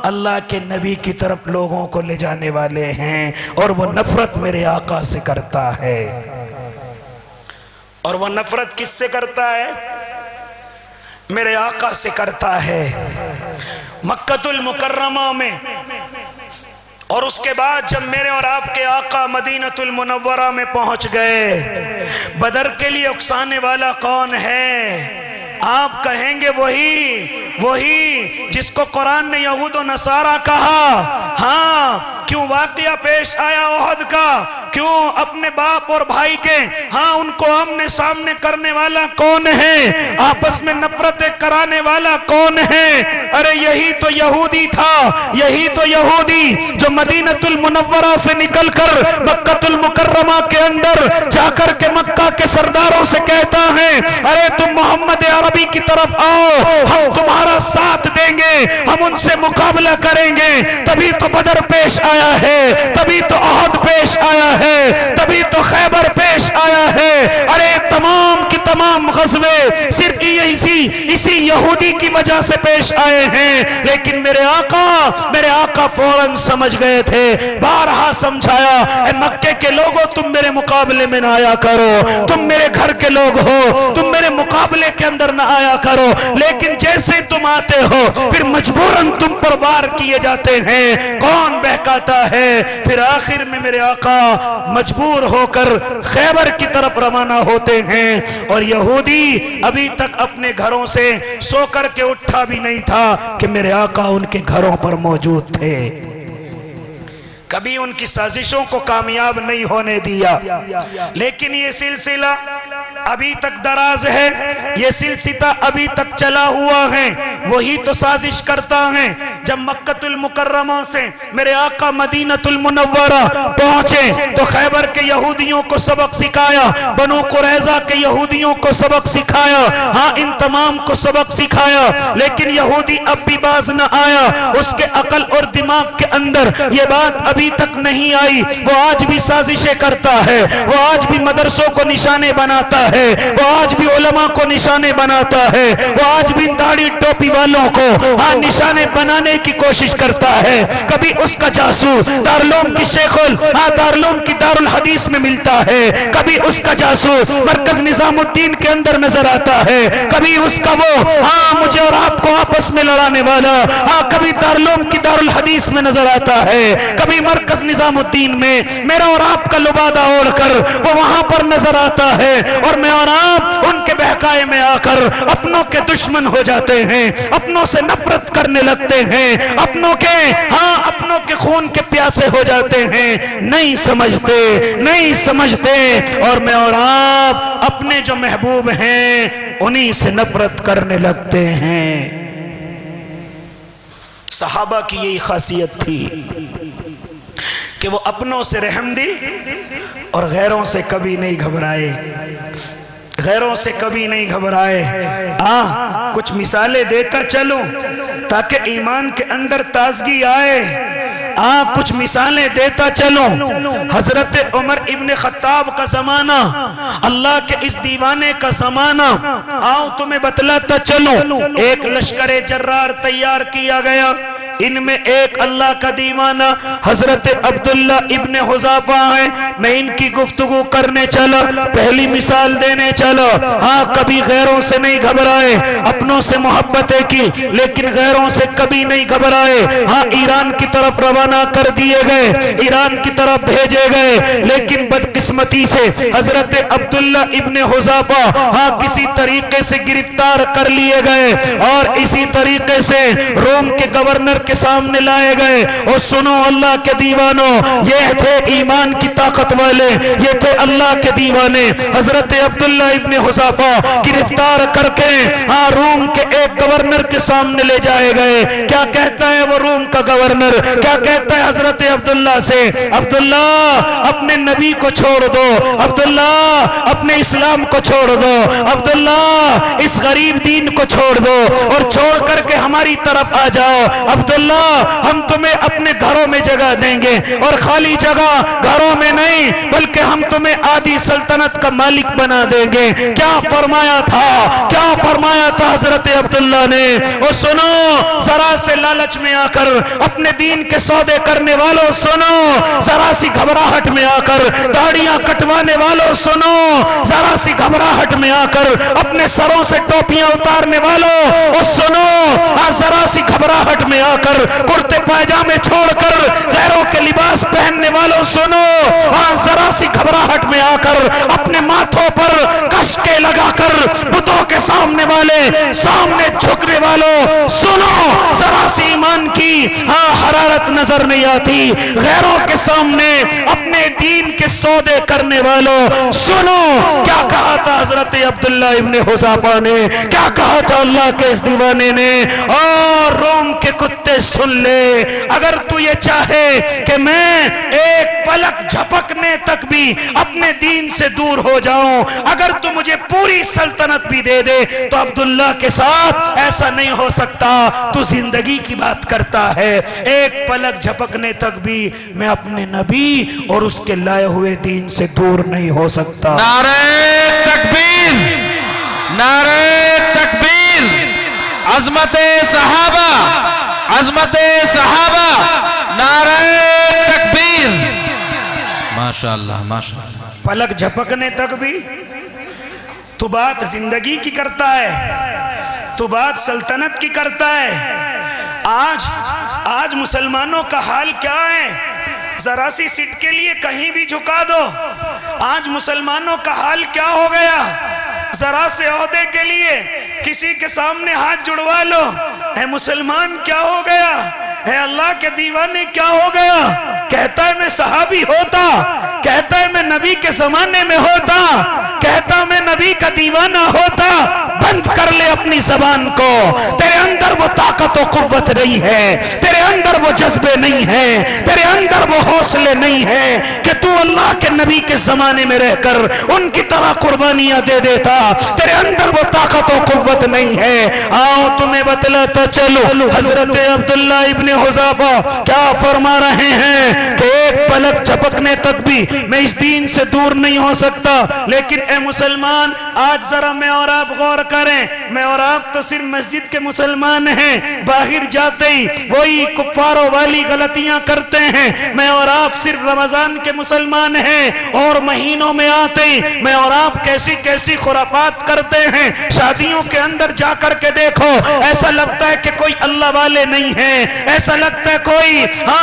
अल्लाह के नबी की तरफ लोगों को ले जाने वाले हैं, और वो नफरत मेरे आका से करता है। और वो नफरत किससे करता है? मेरे आका से करता है। मक्कतुल मुकर्रमा में, और उसके बाद जब मेरे और आपके आका मदीनतुल मुनव्वरा में पहुंच गए, बदर के लिए उकसाने वाला कौन है? आप कहेंगे वही जिसको कुरान ने यहूद और नसारा कहा। हाँ, क्यों वाकया पेश आया ओहद का? क्यों अपने बाप और भाई के, हाँ, उनको आमने सामने करने वाला कौन है? आपस में नफरतें कराने वाला कौन है? अरे यही तो यहूदी था, यही तो यहूदी जो मदीनतुल मुनव्वरा से निकलकर मक्कतुल मुकर्रमा के अंदर जाकर के मक्का के सरदारों से कहता है, अरे तुम मोहम्मद अरबी की तरफ आओ, हम तुम्हारा साथ देंगे, हम उनसे मुकाबला करेंगे। तभी तो बदर पेश आया है, तभी तो ओहद पेश आया है, तभी तो खैबर पेश आया है। अरे तमाम की तमाम गज़वे सिर्फ इसी यहूदी की वजह से पेश आए हैं। लेकिन मेरे आका फौरन समझ गए थे, बारहा समझाया, ए मक्के के लोगों, तुम मेरे मुकाबले में ना आया करो, तुम मेरे घर के लोग हो, तुम मेरे मुकाबले के अंदर ना आया करो। लेकिन जैसे तुम आते हो फिर मजबूरन तुम पर वार किए जाते हैं। कौन बहकाता है? फिर आखिर में मेरे आका मजबूर होकर खैबर की तरफ रवाना होते हैं, और यहूदी अभी तक अपने घरों से सो कर के उठा भी नहीं था कि मेरे आका उनके घरों पर मौजूद थे। कभी उनकी साजिशों को कामयाब नहीं होने दिया। लेकिन ये सिलसिला अभी तक दराज है, ये सिलसिला अभी तक चला हुआ है। वही तो साजिश करता है। जब मक्कतुल मुकर्रमा से मेरे आका मदीनतुल मुनव्वरा पहुंचे तो खैबर के यहूदियों को सबक सिखाया, बनु कुरैज़ा के यहूदियों को सबक सिखाया, हाँ, इन तमाम को सबक सिखाया। लेकिन यहूदी अब भी बाज न आया, उसके अकल और दिमाग के अंदर ये बात अभी तक नहीं आई। वो आज भी साजिशें करता है, वो आज भी मदरसों को निशाने बनाता है, वो आज भी उलमा को निशाने बनाता है, वो आज भी दाढ़ी टोपी वालों को हाँ निशाने बनाने की कोशिश करता है। कभी उसका जासूस दारुल की शेखुल दारुल की दारुल हदीस में मिलता है, कभी उसका जासूस मरकज निजामुद्दीन के अंदर नजर आता है, कभी उसका वो हाँ मुझे और आपको आपस में लड़ाने वाला हाँ कभी दारुल की दारुल हदीस में नजर आता है, कभी मरकज निजामुद्दीन में मेरा और आपका लुबादा ओढ़कर वो वहां पर नजर आता है। और मैं और आप उनके बहकाए में आकर अपनों के दुश्मन हो जाते हैं, अपनों से नफरत करने लगते हैं, अपनों के खून के प्यासे हो जाते हैं। नहीं समझते और मैं और आप अपने जो महबूब हैं उन्हीं से नफरत करने लगते हैं। सहाबा की यही खासियत थी कि वो अपनों से रहमदिल और गैरों से कभी नहीं घबराए। कुछ मिसालें देकर चलूं ताकि ईमान के अंदर ताजगी आए। कुछ मिसालें देता चलूं। हजरत उमर इब्न खत्ताब का जमाना, अल्लाह के इस दीवाने का जमाना, आओ तुम्हें बतलाता चलूं। एक लश्कर जर्रार तैयार किया गया, इनमें एक अल्लाह का दीवाना हजरत अब्दुल्ला इब्ने हुज़ाफा है। मैं इनकी गुफ्तगू करने चला, पहली मिसाल देने चला। हाँ, कभी गैरों से नहीं घबराए, अपनों से मोहब्बतें की, लेकिन गैरों से कभी नहीं घबराए। हाँ, ईरान की तरफ रवाना कर दिए गए, ईरान की तरफ भेजे गए, लेकिन बदकिस्मती से हजरत अब्दुल्ला इब्ने हुज़ाफा हाँ किसी तरीके से गिरफ्तार कर लिए गए और इसी तरीके से रोम के गवर्नर के सामने लाए गए। और सुनो अल्लाह के दीवानों, ये थे ईमान की ताकत वाले, ये थे अल्लाह के दीवाने। हजरत अब्दुल्ला इब्ने हुज़ाफा गिरफ्तार करके हाँ रोम के एक गवर्नर के सामने ले जाए गए। क्या कहता है वो रोम का गवर्नर, क्या कहता है हजरत अब्दुल्ला से, अब्दुल्ला अपने नबी को छोड़ दो, अब्दुल्ला अपने इस्लाम को छोड़ दो, अब्दुल्ला इस गरीब दीन को छोड़ दो और छोड़ करके हमारी तरफ आ जाओ। अब्दुल्ला हम तुम्हें अपने घरों में जगह देंगे, और खाली जगह घरों में नहीं बल्कि हम तुम्हें आधी सल्तनत का मालिक बना देंगे। क्या फरमाया था, क्या फरमाया था हजरत अब्दुल्ला ने। और सुनो, जरा से लालच में आकर अपने दीन के सौदे करने वालों सुनो, जरा सी घबराहट में आकर दाढ़ियां कटवाने वालों सुनो, जरा सी घबराहट में आकर अपने सरों से टोपियां उतारने वालों और सुनो, जरा सी घबराहट में आकर कुर्ते पायजामे छोड़कर गैरों के लिबास पहनने वालों सुनो, जरा सी घबराहट में आकर अपने माथों पर कशके लगाकर बुतों के सामने झुकने वालों सुनो, जरा सी ईमान की हरारत नजर नहीं आती। गैरों के सामने अपने दीन के सौदे करने वालों सुनो, क्या कहा था हजरत अब्दुल्ला इब्ने हुज़ाफा ने, क्या कहा था अल्लाह के इस दीवाने ने। और रोम के कुत्ते सुन ले, अगर तू ये चाहे कि मैं एक पलक झपकने तक भी अपने दीन से दूर हो जाऊं, अगर तू मुझे पूरी सल्तनत भी दे दे, तो अब्दुल्ला के साथ ऐसा नहीं हो सकता। तू जिंदगी की बात करता है, एक पलक झपकने तक भी मैं अपने नबी और उसके लाए हुए दीन से दूर नहीं हो सकता। नारे तकबीर, नारे तकबीर, अज़मते सहाबा, अज़मते सहाबा, नारे तकबीर। माशाअल्लाह, माशाअल्लाह। पलक झपकने तक भी तू बात जिंदगी की करता है, तू बात सल्तनत की करता है। आज मुसलमानों का हाल क्या है, जरा सी सीट के लिए कहीं भी झुका दो। आज मुसलमानों का हाल क्या हो गया, जरा से ओहदे के लिए किसी के सामने हाथ जुड़वा लो। है मुसलमान क्या हो गया, है अल्लाह के दीवाने क्या हो गया। कहता है मैं सहाबी होता, कहता है मैं नबी के जमाने में होता, कहता मैं नबी का दीवाना होता। बंद कर ले अपनी जबान को, तेरे अंदर वो ताकत और कुव्वत नहीं है, तेरे अंदर वो जज्बे नहीं है, तेरे अंदर वो हौसले नहीं है कि तू अल्लाह के नबी के जमाने में रहकर उनकी तरह कुर्बानियां दे देता। तेरे अंदर वो ताकत और कुव्वत नहीं है। आओ तुम्हें बतलाता चलो, हजरत अब्दुल्ला इब्ने हुज़ाफा क्या फरमा रहे हैं कि एक पलक झपकने तक भी मैं इस दीन से दूर नहीं हो सकता। लेकिन ए मुसलमान, आज जरा मैं और आप गौर करें, मैं और आप तो सिर्फ मस्जिद के मुसलमान हैं, बाहर जाते ही वही कुफ्फारों वाली गलतियां करते हैं। मैं और आप सिर्फ रमजान के मुसलमान हैं और महीनों में आते ही मैं और आप कैसी कैसी खुराफात करते हैं। शादियों के अंदर जाकर के देखो, ऐसा लगता है कि कोई अल्लाह वाले नहीं है, ऐसा लगता है कोई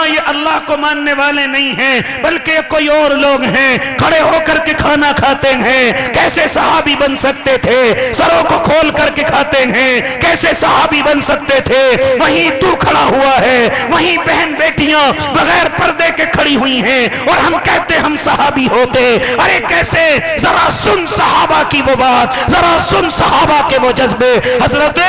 ये अल्लाह को मानने वाले नहीं हैं, बल्कि कोई और लोग हैं, खड़े होकर के खाना खाते हैं। कैसे सहाबी बन सकते थे, सरों को खोल करके खाते हैं, कैसे सहाबी बन सकते थे। वहीं तू खड़ा हुआ है, वहीं बहन बेटियां बगैर पर्दे के खड़ी हुई हैं और हम कहते हम सहाबी होते। अरे कैसे, जरा सुन सहाबा की वो बात, जरा सुन सहाबा के वो जज्बे। हजरत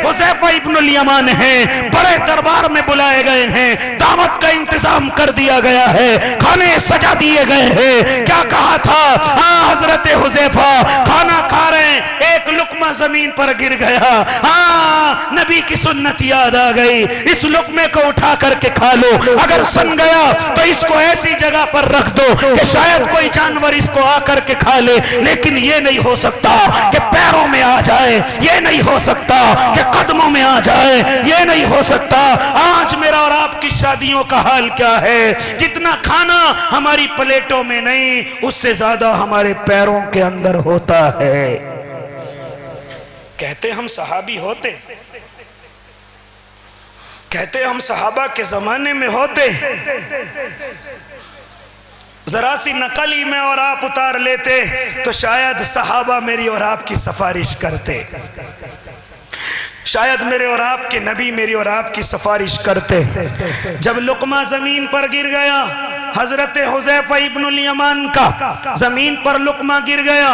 हुज़ैफा इब्नुल यमान हैं, बड़े दरबार में बुलाए गए हैं, दावत का इंतजाम कर दिया गया है। खाने सजा दिए गए हैं। क्या कहा था? हाँ, हजरत हुज़ैफा खाना खा रहे हैं, एक लुकमा जमीन पर गिर गया। हाँ, नबी की सुन्नत याद आ गई, इस लुकमे को उठा करके खा लो, अगर सन गया तो इसको ऐसी जगह पर रख दो कि शायद कोई जानवर इसको आकर के खा ले। लेकिन ये नहीं हो सकता कि पैरों में आ जाए, ये नहीं हो सकता कि कदमों में आ जाए, ये नहीं हो सकता। आज मेरा और आपकी शादियों का हाल क्या है? जितना खाना हमारी प्लेटों में नहीं, उससे ज्यादा हमारे पैरों के अंदर होता है। कहते हम सहाबी होते, कहते हम सहाबा के जमाने में होते, जरा सी नकल ही में और आप उतार लेते तो शायद सहाबा मेरी और आपकी सिफारिश करते, शायद मेरे और आपके नबी मेरी और आपकी सिफारिश करते। जब लुकमा जमीन पर गिर गया, हजरत हुज़ैफा इब्नुल यमान का जमीन पर लुकमा गिर गया,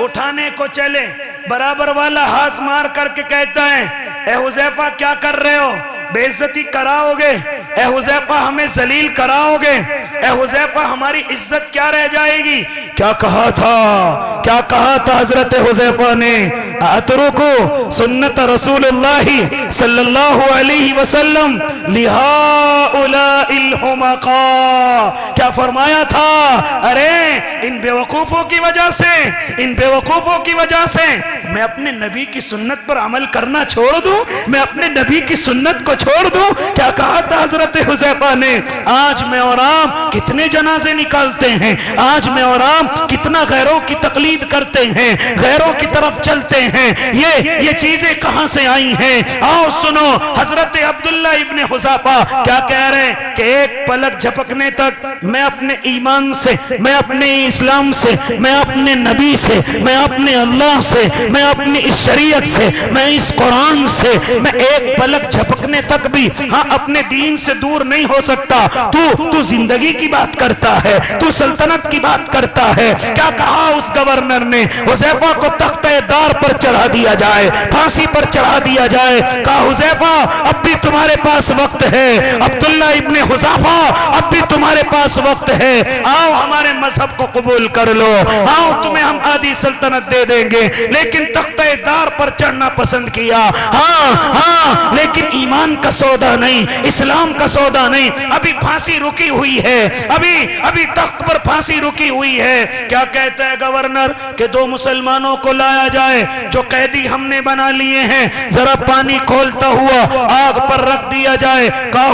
उठाने को चले, बराबर वाला हाथ मार करके कहता है, ए हुज़ैफा क्या कर रहे हो? बेइज्जती कराओगे? ए हुज़ैफा हमें जलील कराओगे? ए हुज़ैफा हमारी इज्जत क्या रह जाएगी? क्या कहा था? क्या कहा था हजरत हुज़ैफा ने? अतरुकु सुन्नत रसूलुल्लाहि सल्लल्लाहु अलैहि वसल्लम लिहाउलाइल हुमका। क्या फरमाया था? अरे इन बेवकूफों की वजह से, इन बेवकूफों की वजह से मैं अपने नबी की सुन्नत पर अमल करना छोड़ दूं? मैं अपने नबी की सुन्नत को छोड़ दूं? क्या कहा था हजरत हुज़ैफा ने? आज मैं और आप कितने जनाजे निकालते हैं, आज मैं और आप कितना गैरों की तकलीद करते हैं, गैरों की तरफ चलते हैं। ये चीजें कहां से आई हैं? आओ सुनो, हजरत अब्दुल्ला इब्ने हुज़ाफा क्या कह रहे हैं कि एक पलक झपकने तक मैं अपने ईमान से, मैं अपने इस्लाम से, मैं अपने नबी से, मैं अपने अल्लाह से, मैं अपनी इस शरीयत से, मैं इस कुरान से, मैं एक पलक झपकने तक भी हाँ अपने दीन से दूर नहीं हो सकता। तू जिंदगी की बात करता है, तू सल्तनत की बात करता है। क्या कहा उस गवर्नर ने? हुज़ैफा को तख्ते-ए-दार पर चढ़ा दिया जाए, फांसी पर चढ़ा दिया जाए। कहा हुज़ैफा अब भी तुम्हारे पास वक्त है, अब्दुल्ला इब्ने हुज़ाफा अब भी तुम्हारे पास वक्त है, आओ हमारे मजहब को कबूल कर लो, आओ तुम्हें हम आधी सल्तनत दे देंगे। लेकिन तख्ते-ए-दार पर चढ़ना पसंद किया। हाँ, लेकिन ईमान का सौदा नहीं, इस्लाम का सौदा नहीं। अभी फांसी रुकी हुई है, अभी तख्त पर फांसी रुकी हुई है। क्या कहता है गवर्नर कि दो मुसलमानों को लाया जाए जो कैदी हमने बना लिए हैं, जरा पानी खोलता हुआ आग पर रख दिया जाए। कहा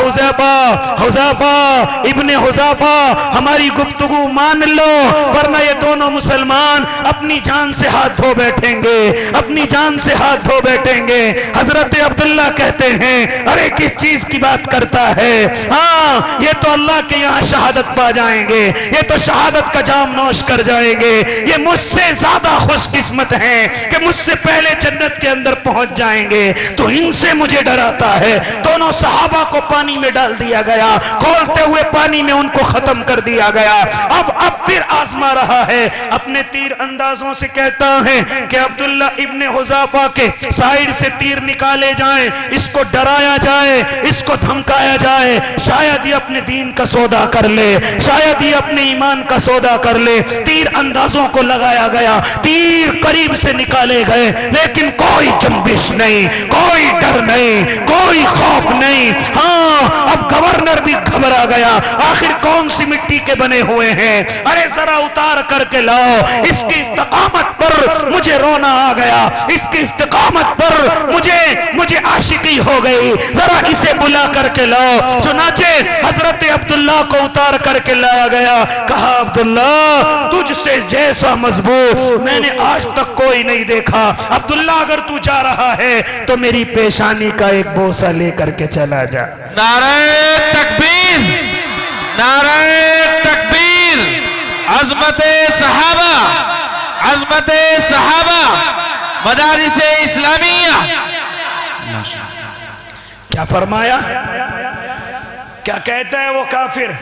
हुज़ैफा इब्ने हुज़ाफा हमारी गुफ्तगू मान लो, वरना ये दोनों मुसलमान अपनी जान से हाथ धो बैठेंगे, अपनी जान से हाथ धो बैठेंगे। हजरत अब्दुल्ला कहते हैं, अरे किस चीज की बात करता है? हाँ, ये तो अल्लाह के यहाँ शहादत पा जाएंगे, ये तो शहादत का जाम नोश कर जाएंगे। ये मुझसे ज्यादा खुशकिस्मत हैं कि मुझसे पहले जन्नत के अंदर पहुंच जाएंगे, तो इनसे मुझे डराता है। दोनों सहाबा को पानी में डाल दिया गया, खोलते हुए पानी में उनको खत्म कर दिया गया। अब फिर आजमा रहा है, अपने तीर अंदाजों से कहता है कि अब्दुल्ला इब्ने हुज़ाफा के साइड से तीर निकाले जाएं, इसको डराया जाए, इसको धमकाया जाए, शायद ये अपने दीन का सौदा कर ले, शायद ये अपने ईमान का सौदा कर ले। तीर अंदाजों को लगाया गया, तीर करीब से निकाले गए, लेकिन कोई जंबिश नहीं, कोई डर नहीं, कोई खौफ नहीं। हाँ, अब गवर्नर भी घबरा गया, आखिर कौन सी मिट्टी के बने हुए हैं? अरे जरा उतार करके लाओ, इसकी इस्तकामत पर मुझे रोना आ गया, इसकी इस्तकामत पर मुझे आशिकी हो गई, जरा इसे बुला करके लाओ। चुनाचे हजरत अब्दुल्ला को उतार करके लाया गया। कहा अब्दुल्ला तुझसे जैसा मजबूत मैंने आज तक कोई नहीं देखा। अब्दुल्ला अगर तू जा रहा है तो मेरी पेशानी का एक बोसा लेकर के चला जा। नारे तकबीर, नारे तकबीर, अज़मते सहाबा, अज़मते सहाबा, मदारिसे इस्लामिया। क्या फरमाया? क्या कहता है वो काफिर?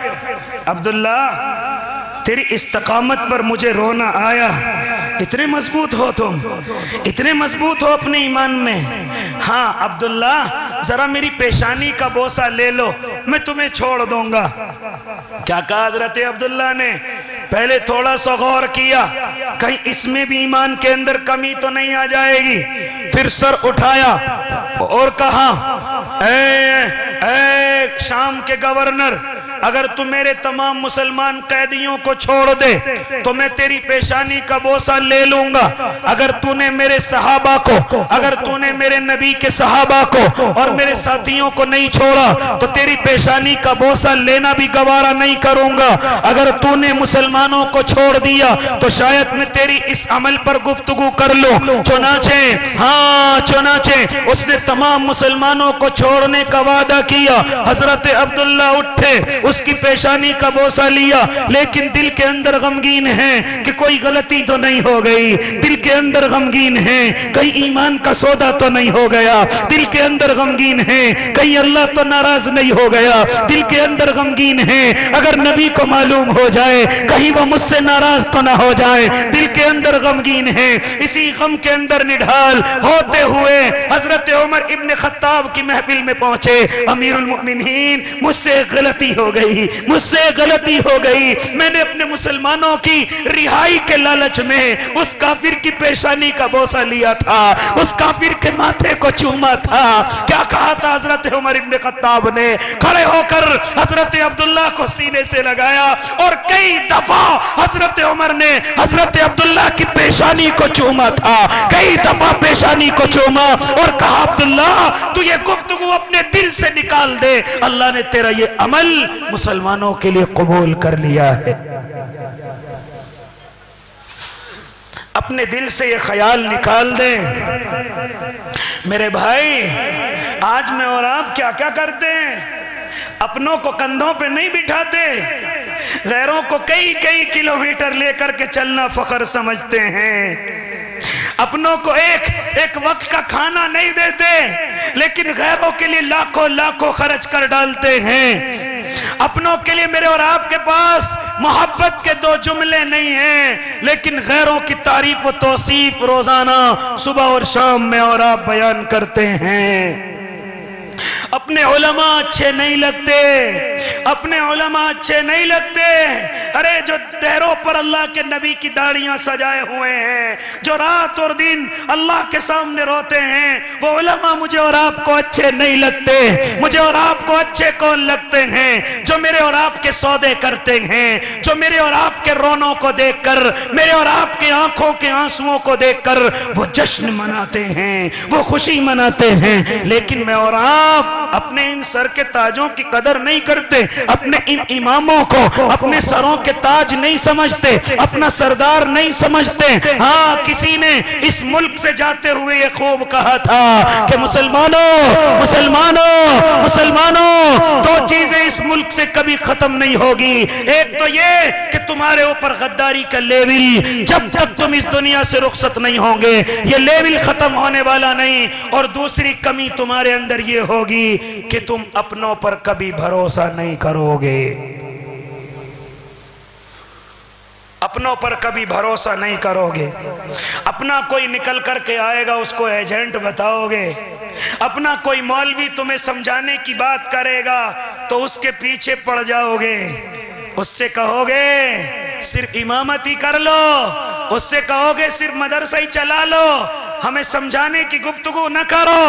अब्दुल्ला तेरी इस्तकामत पर मुझे रोना आया, इतने मजबूत हो तुम, इतने मजबूत हो अपने ईमान में। हाँ अब्दुल्ला, जरा मेरी पेशानी का बोसा ले लो, मैं तुम्हें छोड़ दूंगा। क्या कहा हजरत अब्दुल्ला ने? पहले थोड़ा सा गौर किया, कहीं इसमें भी ईमान के अंदर कमी तो नहीं आ जाएगी। फिर सर उठाया और कहा, ए शाम के गवर्नर, अगर तू मेरे तमाम मुसलमान कैदियों को छोड़ दे तो मैं तेरी पेशानी का बोसा ले लूंगा। अगर तूने मेरे सहाबा को, अगर तूने मेरे नबी के सहाबा को और मेरे साथियों को नहीं छोड़ा तो तेरी पेशानी का बोसा लेना भी गवारा नहीं करूंगा। अगर तूने मुसलमानों को छोड़ दिया तो शायद मैं तेरी इस अमल पर गुफ्तगू कर लूं। चुनाचे, हाँ चुनाचे उसने तमाम मुसलमानों को छोड़ने का वादा किया। हजरत अब्दुल्ला उठे, उसकी पेशानी का बोसा लिया, लेकिन दिल के अंदर गमगीन है कि कोई गलती तो नहीं हो गई। दिल के अंदर गमगीन है कहीं ईमान का सौदा तो नहीं हो गया। दिल के अंदर गमगीन है कहीं अल्लाह तो नाराज नहीं हो गया। दिल के अंदर गमगीन है अगर नबी को मालूम हो जाए कहीं वो मुझसे नाराज तो ना हो जाए। दिल के अंदर गमगीन है। इसी गम के अंदर निढाल होते हुए हजरत उमर इब्न खत्ताब की महफिल में पहुंचे। अमीरुल मोमिनीन, मुझसे गलती हो गई, मुझसे गलती हो गई। मैंने अपने मुसलमानों की रिहाई के लालच में उस काफिर की पेशानी का बोसा लिया था, उस काफिर के माथे को चूमा था। क्या कहा था हजरत उमर इब्न खत्ताब ने? खड़े होकर हजरत अब्दुल्ला को सीने से लगाया और कई दफा हजरत उमर ने हजरत अब्दुल्ला की पेशानी को चूमा था, कई दफा पेशानी को चूमा और कहा, अब्दुल्ला तू ये गुफ्तगू अपने दिल से निकाल दे, अल्लाह ने तेरा ये अमल मुसलमानों के लिए कबूल कर लिया है। अपने दिल से ये ख्याल निकाल दे। मेरे भाई, आज मैं और आप क्या क्या करते हैं? अपनों को कंधों पे नहीं बिठाते, गैरों को कई कई किलोमीटर लेकर के चलना फख्र समझते हैं। अपनों को एक वक्त का खाना नहीं देते, लेकिन गैरों के लिए लाखों लाखों खर्च कर डालते हैं। अपनों के लिए मेरे और आपके पास मोहब्बत के दो जुमले नहीं हैं, लेकिन गैरों की तारीफ व तौसीफ रोजाना सुबह और शाम में और आप बयान करते हैं। अपने उलमा अच्छे नहीं लगते, अपने उलमा अच्छे नहीं लगते। अरे जो चेहरों पर अल्लाह के नबी की दाढ़ियां सजाए हुए हैं, जो रात और दिन अल्लाह के सामने रोते हैं, वो उलमा मुझे और आपको अच्छे नहीं लगते। मुझे और आपको अच्छे कौन लगते हैं? जो मेरे और आपके सौदे करते हैं, जो मेरे और आपके रोनों को देखकर, मेरे और आपके आंखों के आंसुओं को देखकर वो जश्न मनाते हैं, वो खुशी मनाते हैं। लेकिन मैं और आप अपने इन सर के ताजों की कदर नहीं करते, अपने इन इमामों को अपने सरों के ताज नहीं समझते, अपना सरदार नहीं समझते। हाँ, किसी ने इस मुल्क से जाते हुए ये खूब कहा था कि मुसलमानों मुसलमानों मुसलमानों, दो चीजें इस मुल्क से कभी खत्म नहीं होगी। एक तो ये कि तुम्हारे ऊपर गद्दारी का लेविल, जब तक तुम इस दुनिया से रुखसत नहीं होंगे ये लेविल खत्म होने वाला नहीं। और दूसरी कमी तुम्हारे अंदर ये होगी कि तुम अपनों पर कभी भरोसा नहीं करोगे, अपनों पर कभी भरोसा नहीं करोगे। अपना कोई निकल करके आएगा उसको एजेंट बताओगे, अपना कोई मौलवी तुम्हें समझाने की बात करेगा तो उसके पीछे पड़ जाओगे। उससे कहोगे सिर्फ इमामत ही कर लो, उससे कहोगे सिर्फ मदरसा ही चला लो, हमें समझाने की गुफ्तगू न करो,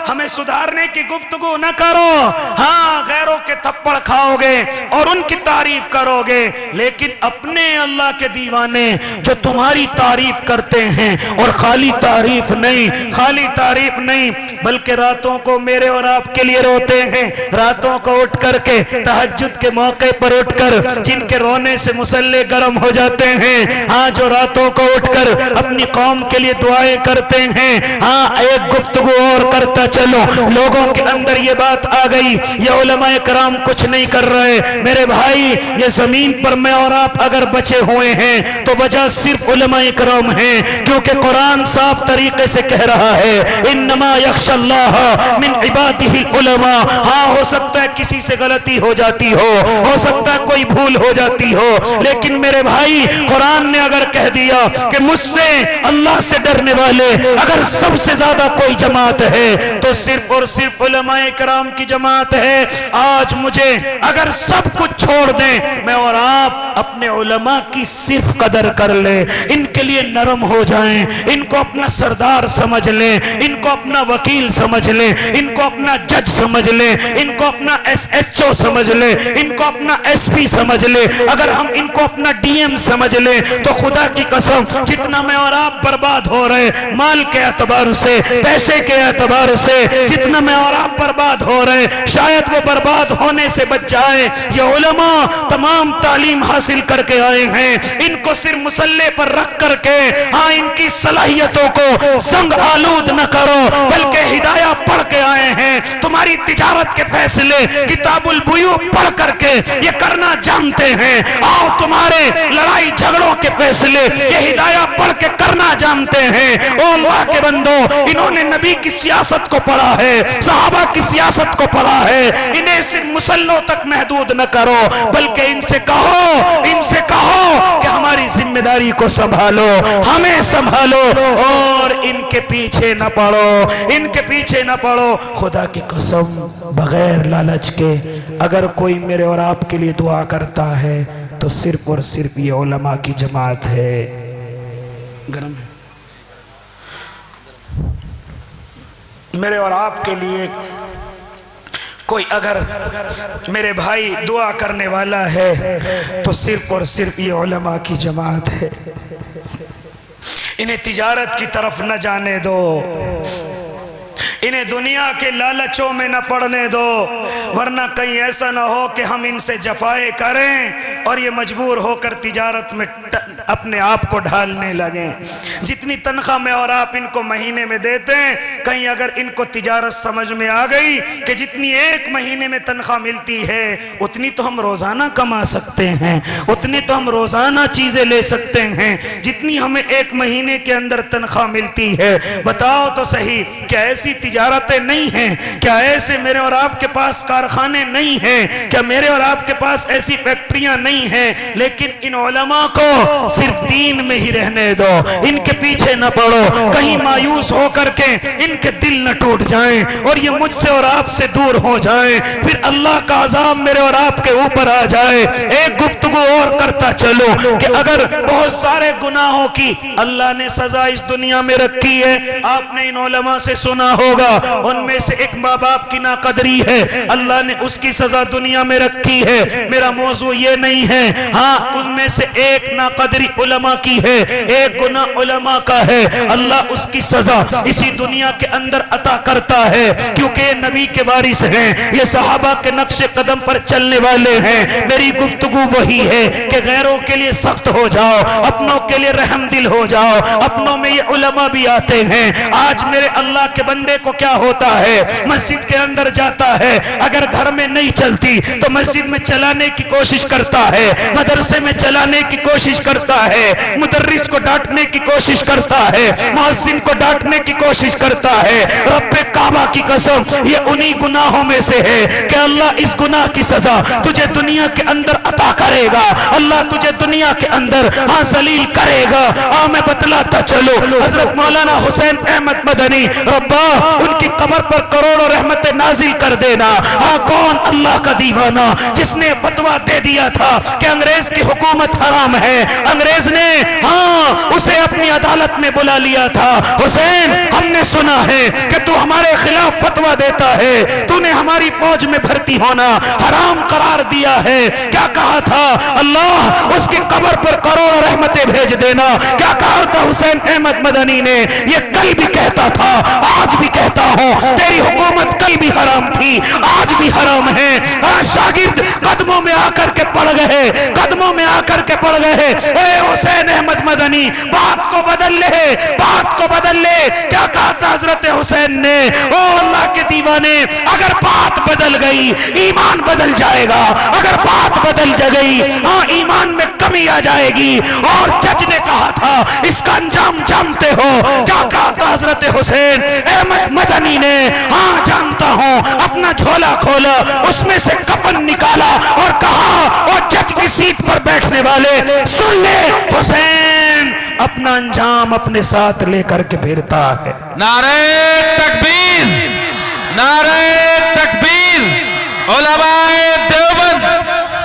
हमें सुधारने की गुफ्तगू न करो। हाँ, गैरों के थप्पड़ खाओगे और उनकी तारीफ करोगे, लेकिन अपने अल्लाह के दीवाने जो तुम्हारी तारीफ करते हैं, और खाली तारीफ नहीं, खाली तारीफ नहीं, बल्कि रातों को मेरे और आपके लिए रोते हैं। रातों को उठ करके तहज्जुद के मौके पर उठकर, जिनके रोने से मुसल्ले गर्म हो जाते हैं, हाँ, जो रातों को उठकर अपनी कौम के लिए दुआएं करते हैं। हाँ, एक गुफ्तगू और करता चलो, लोगों के अंदर ये बात आ गई ये उलमाए कराम कुछ नहीं कर रहे। मेरे भाई, ये जमीन पर मैं और आप अगर बचे हुए हैं तो वजह सिर्फ उलमाए कराम हैं, क्योंकि कुरान साफ तरीके से कह रहा है इन्नमा यख्शल्लाह मिन इबादिहिल उलमा। हाँ, हो सकता है किसी से गलती हो जाती हो सकता है कोई भूल हो जाती हो, लेकिन मेरे भाई कुरान ने अगर कह दिया कि मुझसे अल्लाह से डरने वाले अगर सबसे ज्यादा कोई जमात है तो सिर्फ और सिर्फ उलमाए कराम की जमात है। आज मुझे अगर सब कुछ छोड़ दें, मैं और आप अपने उलमा की सिर्फ कदर कर ले, इनके लिए नरम हो जाएं, इनको अपना सरदार समझ ले, इनको अपना वकील समझ ले, इनको अपना जज समझ ले, इनको अपना SHO समझ ले, इनको अपना SP समझ ले। अगर हम इनको अपना DM समझ ले तो खुदा की कसम जितना मैं और आप बर्बाद हो रहे माल के एतबार से, पैसे के एतबार से, जितना मैं और आप बर्बाद हो रहे शायद वो बर्बाद होने से बच जाए। ये उलमा तमाम तालीम हासिल करके आए हैं, इनको सिर्फ मुसल्ले पर रख करके हाँ इनकी सलाहियतों को संग आलूद न करो, बल्कि हिदाया पढ़ के आए हैं। तुम्हारी तिजारत के फैसले किताबुल बुयू पढ़ करके ये करना जानते हैं। आओ, तुम्हारे लड़ाई झगड़ों के फैसले ये हिदाया पढ़ के करना जानते हैं। ओ अल्लाह के बंदो, इन्होंने नबी की सियासत को पढ़ा है, सहाबा की सियासत को पढ़ा है। इन्हें सिर्फ मुसल्लों तक महदूद न करो, बल्कि इनसे कहो कि हमारी जिम्मेदारी को संभालो, हमें संभालो और इनके पीछे न पड़ो, इनके पीछे न पड़ो। खुदा की कसम बगैर लालच के अगर कोई मेरे और आपके लिए दुआ करता है तो सिर्फ और सिर्फ ये उलमा की जमात है। गरम है मेरे और आपके लिए कोई अगर मेरे भाई दुआ करने वाला है तो सिर्फ और सिर्फ ये उलमा की जमात है। इन्हें तिजारत की तरफ न जाने दो, इन्हें दुनिया के लालचों में न पड़ने दो, वरना कहीं ऐसा ना हो कि हम इनसे जफाए करें और ये मजबूर होकर तिजारत में अपने आप को ढालने लगें। जितनी तनख्वाह में और आप इनको महीने में देते हैं, कहीं अगर इनको तिजारत समझ में आ गई कि जितनी एक महीने में तनख्वाह मिलती है उतनी तो हम रोजाना कमा सकते हैं, उतनी तो हम रोजाना चीजें ले सकते हैं जितनी हमें एक महीने के अंदर तनख्वाह मिलती है। बताओ तो सही, क्या ऐसी तिजारतें नहीं हैं? क्या ऐसे मेरे और आपके पास कारखाने नहीं हैं? क्या मेरे और आपके पास ऐसी फैक्ट्रियां नहीं हैं? लेकिन इन उलमा को सिर्फ दीन में ही रहने दो, इनके पीछे न पड़ो, कहीं मायूस होकर के इनके दिल न टूट जाएं और ये मुझसे और आपसे दूर हो जाएं, फिर अल्लाह का अजाब मेरे और आपके ऊपर आ जाए। एक गुफ्तगू और करता चलो कि अगर बहुत सारे गुनाहों की अल्लाह ने सजा इस दुनिया में रखी है, आपने इन उलमा से सुना होगा, उनमें से एक माँ बाप की नाकदरी है, अल्लाह ने उसकी सजा दुनिया में रखी है। मेरा मौजू ये नहीं है, हाँ उनमें से एक नाकदरी उलमा की है, एक गुनाह उलमा का है, अल्लाह उसकी सजा इसी दुनिया के अंदर अता करता है, क्योंकि ये नबी के वारिस हैं, ये सहाबा के नक्शे कदम पर चलने वाले हैं। मेरी गुफ्तगू वही है कि गैरों के लिए सख्त हो जाओ, अपनों के लिए रहम दिल हो जाओ। अपनों में ये उलमा भी आते हैं। आज मेरे अल्लाह के बंदे को क्या होता है, मस्जिद के अंदर जाता है, अगर घर में नहीं चलती तो मस्जिद में चलाने की कोशिश करता है, मदरसे में चलाने की कोशिश करता है, मुदर्रिस को डांटने की कोशिश करता है, मुअज्जिन को डांटने की कोशिश करता है। रब्बे काबा की कसम, ये उन्हीं गुनाहों में से है कि अल्लाह इस गुनाह की सजा तुझे दुनिया के अंदर अता करेगा, अल्लाह तुझे दुनिया के अंदर हाँ जलील करेगा। मैं बतलाता चलो, हजरत मौलाना हुसैन अहमद मदनी रब्बा उनकी कब्र पर करोड़ों रहमतें नाजिल कर देना। हाँ, कौन अल्लाह का दीवाना जिसने फतवा दे दिया था कि अंग्रेज की हुकूमत हराम है, अंग्रेज ने हाँ उसे अपनी अदालत में बुला लिया था। हुसैन, हमने सुना है कि तू हमारे खिलाफ फतवा देता है, तूने हमारी फौज में भर्ती होना हराम करार दिया है। क्या कहा था? अल्लाह उसकी कब्र पर करोड़ों रहमतें भेज देना। क्या कहा था हुसैन अहमद मदनी ने? ये कल भी कहता था, आज भी कहता हूँ, तेरी हुकूमत कल भी हराम थी, आज भी हराम है। शागिर्द कदमों में आकर के पड़ गए, कदमों में आकर के पड़ गए। हुसैन अहमद मदनी बात को बदल ले, बात को बदल ले। क्या कहा था हजरत हुसैन ने? ओ अल्लाह के दीवाने, अगर बात बदल गई ईमान बदल जाएगा, अगर बात बदल गई हाँ ईमान में कमी आ जाएगी। और जज ने कहा था इसका अंजाम जानते हो? क्या कहा था हजरत हुसैन अहमद मदनी ने? हाँ जानता हूं। अपना झोला खोला, उसमें से कफन निकाला और कहा और जज की सीट पर बैठने वाले सुन ले, हुसैन अपना अंजाम अपने साथ लेकर के फिरता है। नारे तकबीर, नारे तकबीर। उलमाए देवबंद,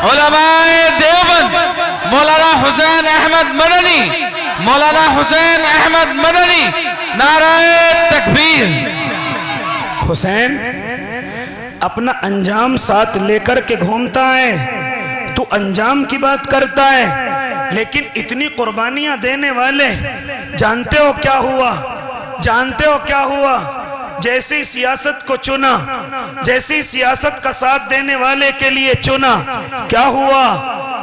उलमाए देवबंद, मौलाना हुसैन अहमद मदनी, मौलाना हुसैन अहमद मदनी, नारे तकबीर। हुसैन अपना अंजाम साथ लेकर के घूमता है, तू अंजाम की बात करता है, लेकिन इतनी कुर्बानियां देने वाले जानते हो क्या हुआ? जानते हो क्या हुआ? जैसी सियासत को चुना, जैसी सियासत का साथ देने वाले के लिए चुना, क्या हुआ?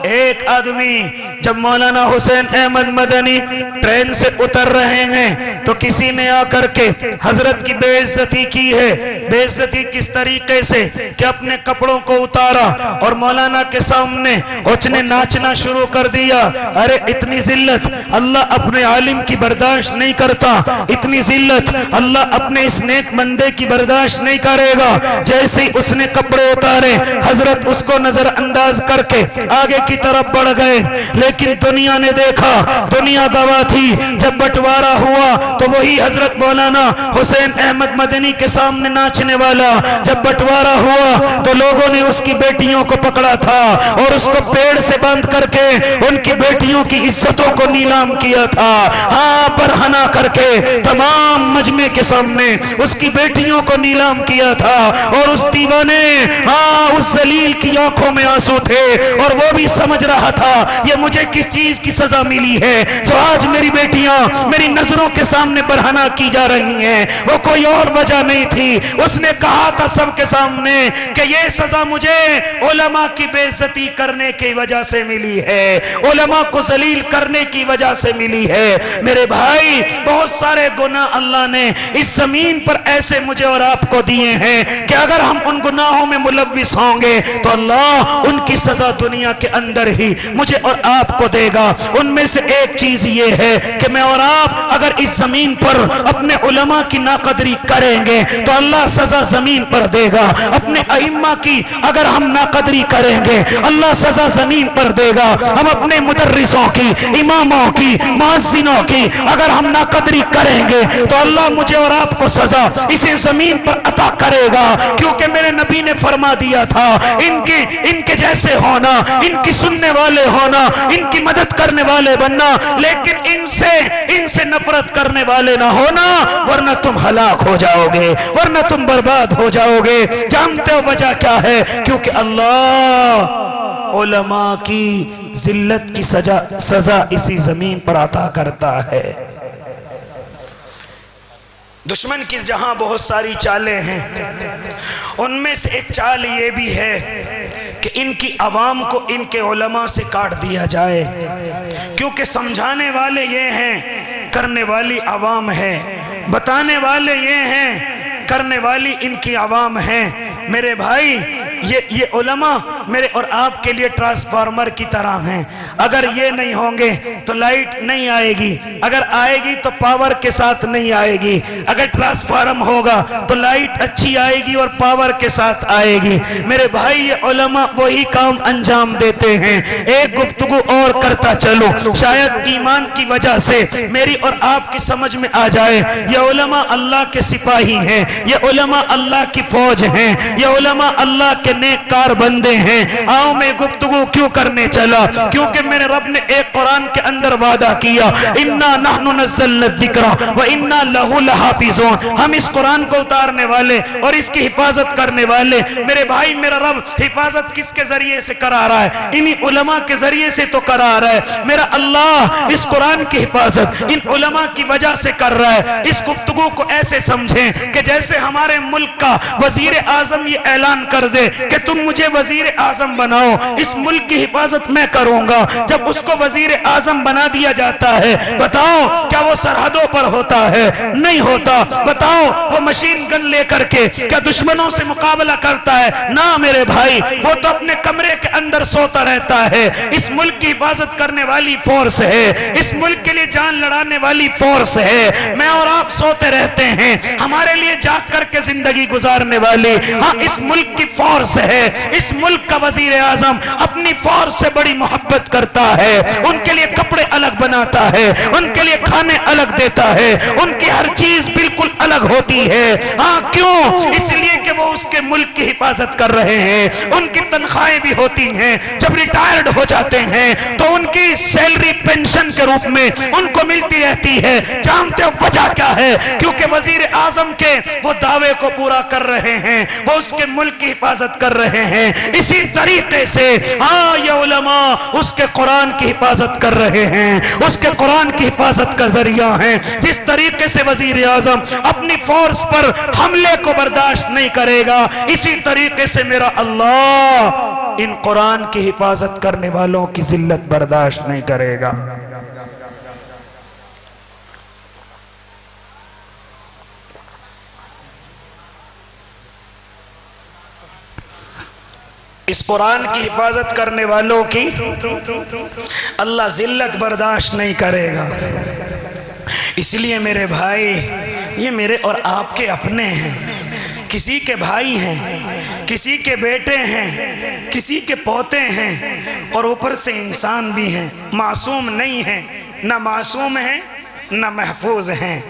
एक आदमी जब मौलाना हुसैन अहमद मदनी ट्रेन से उतर रहे हैं तो किसी ने आकर के हजरत की बेइज्जती की है। बेइज्जती किस तरीके से कि अपने कपड़ों को उतारा और मौलाना के सामने उसने नाचना शुरू कर दिया। अरे इतनी जिल्लत अल्लाह अपने आलिम की बर्दाश्त नहीं करता, इतनी जिल्लत अल्लाह अपने इस नेक बंदे की बर्दाश्त नहीं करेगा। जैसे ही उसने कपड़े उतारे हजरत उसको नजरअंदाज करके आगे की तरफ बढ़ गए, लेकिन दुनिया ने देखा, दुनिया गवाह थी। जब बंटवारा हुआ तो वही हजरत मौलाना हुसैन अहमद मदनी के सामने नाचने वाला, जब बंटवारा हुआ तो लोगों ने उसकी बेटियों को पकड़ा था और उसको पेड़ से बांध करके उनकी बेटियों की इज्जतों को नीलाम किया था। हाँ बरहना करके तमाम मजमे के सामने उसकी बेटियों को नीलाम किया था और उस दीवाने हाँ उस जलील की आंखों में आंसू थे और वो भी समझ रहा था ये मुझे किस चीज की सजा मिली है जो आज मेरी बेटियां मेरी नजरों के सामने बरहना की जा रही हैं। वो कोई और वजह नहीं थी। उसने कहा था सबके सामने कि ये सजा मुझे उलमा की बेइज्जती करने की वजह से मिली है, उलमा को जलील करने की वजह से मिली है। मेरे भाई बहुत सारे गुनाह अल्लाह ने इस जमीन पर ऐसे मुझे और आपको दिए हैं कि अगर हम उन गुनाहों में मुलव्विस होंगे तो अल्लाह उनकी सजा दुनिया के अंदर ही मुझे और आपको देगा। उनमें से एक चीज ये है कि मैं और आप अगर इस जमीन पर अपने उलमा की नाकदरी करेंगे तो अल्लाह सजा जमीन पर देगा। अपने अइम्मा की अगर हम नाकदरी करेंगे अल्लाह सजा जमीन पर देगा। हम अपने मुदर्रिसों की, इमामों की, मुअज्जिनों की अगर हम नाकदरी करेंगे तो अल्लाह मुझे और आपको सजा इसे जमीन पर अता करेगा। क्योंकि मेरे नबी ने फरमा दिया था इनके जैसे होना, इनकी सुनने वाले होना, इनकी मदद करने वाले बनना, लेकिन इनसे नफरत करने वाले ना होना, वरना तुम हलाक हो जाओगे, वरना तुम बर्बाद हो जाओगे। जानते हो वजह क्या है? क्योंकि अल्लाह उलमा की जिल्लत की सजा इसी जमीन पर अता करता है। दुश्मन की जहां बहुत सारी चालें हैं, उनमें से एक चाल ये भी है कि इनकी आवाम को इनके उलमा से काट दिया जाए। क्योंकि समझाने वाले ये हैं, करने वाली आवाम है, बताने वाले ये हैं, करने वाली इनकी आवाम है। मेरे भाई ये उलमा मेरे और आपके लिए ट्रांसफार्मर की तरह हैं। अगर ये नहीं होंगे तो लाइट नहीं आएगी, अगर आएगी तो पावर के साथ नहीं आएगी। अगर ट्रांसफार्मर होगा तो लाइट अच्छी आएगी और पावर के साथ आएगी। मेरे भाई ये उलमा वही काम अंजाम देते हैं। एक गुफ्तगू और करता चलो, शायद ईमान की वजह से मेरी और आपकी समझ में आ जाए। ये उलमा अल्लाह के सिपाही हैं, ये उलमा अल्लाह की फौज हैं, ये उलमा अल्लाह के नेककार बंदे हैं। आओ मैं गुफ्तगू क्यों करने चला? क्योंकि मेरे रब ने एक कुरान के अंदर वादा किया, इन्ना नहनु नज़्ज़लना ज़िक्रा व इन्ना लहु लहाफ़िज़ून। हम इस कुरान को उतारने वाले और इसकी हिफाजत करने वाले। मेरे भाई मेरा रब हिफाजत किसके जरिए से करा रहा है? इन्हीं उलमा के जरिए से तो करा रहा है। मेरा अल्लाह इस कुरान की हिफाजत इन उलमा की वजह से कर रहा है। इस गुफ्तगू को ऐसे समझें कि जैसे हमारे मुल्क का वजीर आजम ये ऐलान कर दे कि तुम मुझे वजीर आजम बनाओ, इस मुल्क की हिफाजत मैं करूंगा। जब उसको वजीर आजम बना दिया जाता है, बताओ क्या वो सरहदों पर होता है? नहीं होता। बताओ वो मशीन गन लेकर के क्या दुश्मनों से मुकाबला करता है? ना मेरे भाई, वो तो अपने कमरे के अंदर सोता रहता है। इस मुल्क की हिफाजत करने वाली फोर्स है, इस मुल्क के लिए जान लड़ाने वाली फोर्स है। मैं और आप सोते रहते हैं, हमारे लिए जाग करके जिंदगी गुजारने वाली हाँ इस मुल्क की फोर्स है। इस मुल्क का वजीर आजम अपनी फोर्स से बड़ी मोहब्बत करता है, उनके लिए कपड़े अलग बनाता है, उनके लिए खाने अलग देता है, उनकी हर चीज बिल्कुल अलग होती है। हाँ क्यों? इसलिए कि वो उसके मुल्क की हिफाजत कर रहे हैं। उनकी तनख्वाहें भी होती हैं, जब रिटायर्ड हो जाते हैं तो उनकी सैलरी पेंशन के रूप में उनको मिलती रहती है। जानते हो वजह क्या है? क्योंकि वजीर आजम के वो दावे को पूरा कर रहे हैं, वो उसके मुल्क की हिफाजत कर रहे हैं। इसी तरीके से हाँ ये उलमा उसके कुरान की हिफाजत कर रहे हैं, उसके कुरान की हिफाजत का जरिया है। जिस तरीके से वजीर आजम अपनी फोर्स पर हमले को बर्दाश्त नहीं करेगा, इसी तरीके से मेरा अल्लाह इन कुरान की हिफाजत करने वालों की जिल्लत बर्दाश्त नहीं करेगा। इस कुरान की हिफाजत करने वालों की अल्लाह जिल्लत बर्दाश्त नहीं करेगा। इसलिए मेरे भाई, ये मेरे और आपके अपने हैं, किसी के भाई हैं, किसी के बेटे हैं, किसी के पोते हैं, और ऊपर से इंसान भी हैं। मासूम नहीं है, ना मासूम है ना महफूज हैं।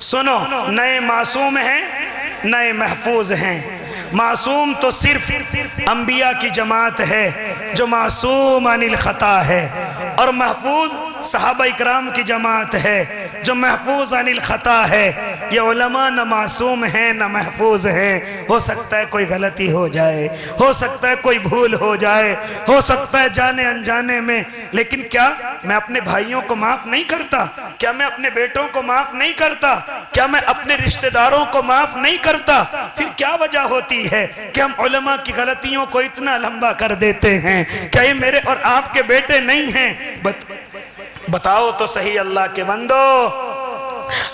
सुनो, नए मासूम हैं नए महफूज हैं। मासूम तो सिर्फ अंबिया की जमात है जो मासूम अनिल खता है, और महफूज सहाबा इकराम की जमात है जो महफूज अनिल खता है। ये उलमा न मासूम हैं न महफूज हैं। हो सकता है कोई गलती हो जाए, हो सकता है कोई भूल हो जाए, हो सकता है जाने अनजाने में, लेकिन क्या मैं अपने भाइयों को माफ नहीं करता? क्या मैं अपने बेटों को माफ नहीं करता? क्या मैं अपने रिश्तेदारों को माफ नहीं करता? फिर क्या वजह होती है कि हम उलमा की गलतियों को इतना लंबा कर देते हैं? क्या ये मेरे और आपके बेटे नहीं हैं? बताओ तो सही अल्लाह के बंदो,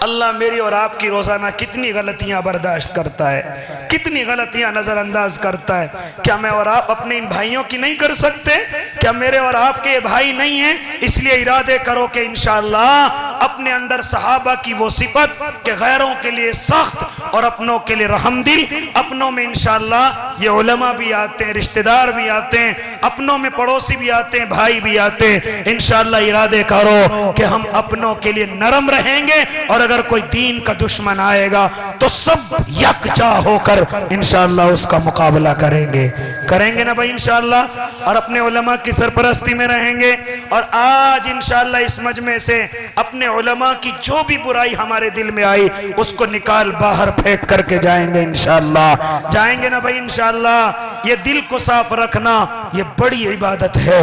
अल्लाह मेरी और आपकी रोजाना कितनी गलतियां बर्दाश्त करता है, कितनी गलतियां नजरअंदाज करता है। क्या मैं और आप अपने इन भाइयों की नहीं कर सकते? क्या मेरे और आपके भाई नहीं हैं? इसलिए इरादे करो कि इंशाअल्लाह अपने अंदर सहाबा की वो सिफत कि गैरों के लिए सख्त और अपनों के लिए रहमदिल, अपनों में इंशाअल्लाह ये उलमा भी आते हैं, रिश्तेदार भी आते हैं, अपनों में पड़ोसी भी आते हैं, भाई भी आते हैं। इंशाअल्लाह इरादे करो कि हम अपनों के लिए नरम रहेंगे, और अगर कोई दीन का दुश्मन आएगा तो सब यकजा होकर इंशाअल्लाह उसका मुकाबला करेंगे ना भाई इंशाअल्लाह, और अपने उलमा की सरपरस्ती में रहेंगे। और आज इंशाअल्लाह इस मजमे से अपने उलमा की जो भी बुराई हमारे दिल में आई उसको निकाल बाहर फेंक करके जाएंगे इंशाअल्लाह। जाएंगे ना भाई इंशाअल्लाह। ये दिल को साफ रखना ये बड़ी इबादत है,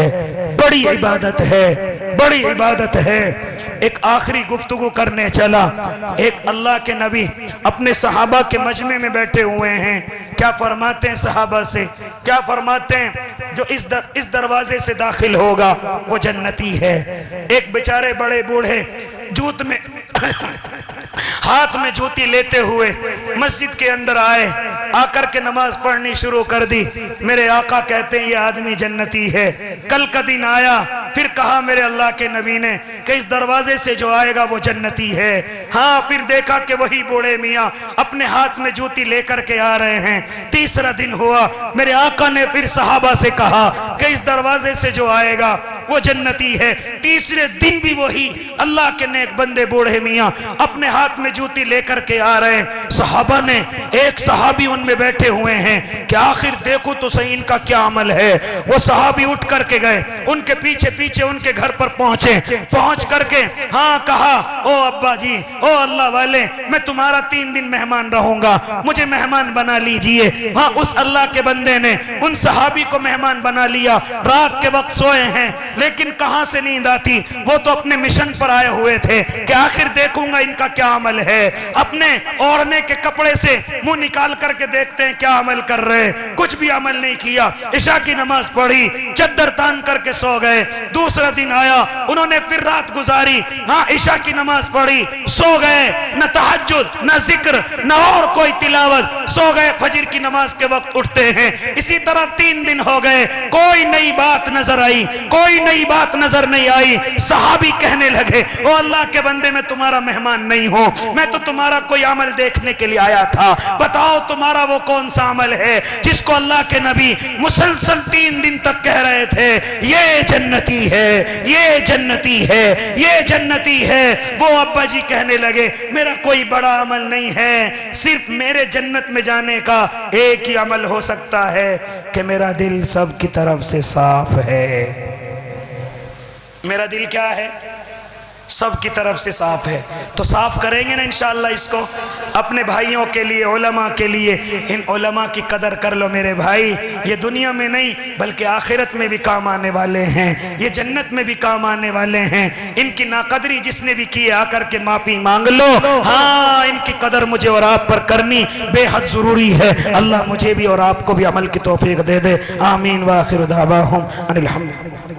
बड़ी इबादत है, बड़ी इबादत है। एक आखिरी गुफ्तगू करने चला, एक अल्लाह के नबी अपने सहाबा के मजमे में बैठे हुए हैं। क्या फरमाते हैं सहाबा से? क्या फरमाते हैं? जो इस दरवाजे से दाखिल होगा वो जन्नती है। एक बेचारे बड़े बूढ़े जूत में हाथ में जूती लेते हुए मस्जिद के अंदर आए, आकर के नमाज पढ़नी शुरू कर दी। मेरे आका कहते हैं ये आदमी जन्नती है। कल का दिन आया, फिर कहा मेरे अल्लाह के नबी ने कि इस दरवाजे से जो आएगा वो जन्नती है। हाँ, फिर देखा कि वही बूढ़े मियाँ अपने हाथ में जूती लेकर के आ रहे हैं। तीसरा दिन हुआ, मेरे आका ने फिर सहाबा से कहा कि इस दरवाजे से जो आएगा वो जन्नती है। तीसरे दिन भी वही अल्लाह के नेक बंदे बूढ़े मियाँ अपने हाथ में जूती लेकर के आ रहे हैं। सहाबा ने, एक सहाबी उनमें बैठे हुए हैं कि आखिर देखो तो सही इनका क्या अमल है। वो सहाबी उठ करके गए, उनके पीछे पीछे उनके घर पर पहुंचे। पहुंच करके हाँ कहा, ओ अब्बा जी, ओ अल्लाह वाले, मैं तुम्हारा 3 दिन मेहमान रहूंगा, मुझे मेहमान बना लीजिए। हाँ, उस अल्लाह के बंदे ने उन सहाबी को मेहमान बना लिया। रात के वक्त सोए हैं, लेकिन कहां से नींद आती? वो तो अपने मिशन पर आए हुए थे कि आखिर देखूंगा इनका क्या अमल है। अपने ओढ़ने के कपड़े से मुंह निकाल करके देखते हैं क्या अमल कर रहे, कुछ भी अमल नहीं किया। इशा की नमाज पढ़ी, चद्दर तान करके सो गए। दूसरा दिन आया, उन्होंने फिर रात गुजारी, हाँ इशा की नमाज पढ़ी, सो गए। न तहज्जुद, न जिक्र, न और कोई तिलावत, सो गए। फजर की नमाज के वक्त उठते हैं। इसी तरह 3 दिन हो गए, कोई नई बात नजर आई, कोई नई बात नजर नहीं आई। सहाबी कहने लगे, ओ अल्लाह के बंदे, मैं तुम्हारा मेहमान नहीं हूं, मैं तो तुम्हारा कोई अमल देखने के लिए आया था। बताओ तुम्हारा वो कौन सा अमल है जिसको अल्लाह के नबी मुसलसल 3 दिन तक कह रहे थे, ये जन्नती है, ये जन्नती है, ये जन्नती है। वो अब्बा जी कहने लगे, मेरा कोई बड़ा अमल नहीं है, सिर्फ मेरे जन्नत में जाने का एक ही अमल हो सकता है कि मेरा दिल सब की तरफ से साफ है। मेरा दिल क्या है? सब की तरफ से साफ है। तो साफ करेंगे ना इंशाअल्लाह इसको अपने भाइयों के लिए, उलमा के लिए। इन उलमा की कदर कर लो मेरे भाई, ये दुनिया में नहीं बल्कि आखिरत में भी काम आने वाले हैं, ये जन्नत में भी काम आने वाले हैं। इनकी नाकदरी जिसने भी की आकर के माफी मांग लो। हाँ, इनकी कदर मुझे और आप पर करनी बेहद जरूरी है। अल्लाह मुझे भी और आपको भी अमल की तौफीक दे दे। आमीन व आखिर दावाहुम अनिल हम्दुलिल्लाह।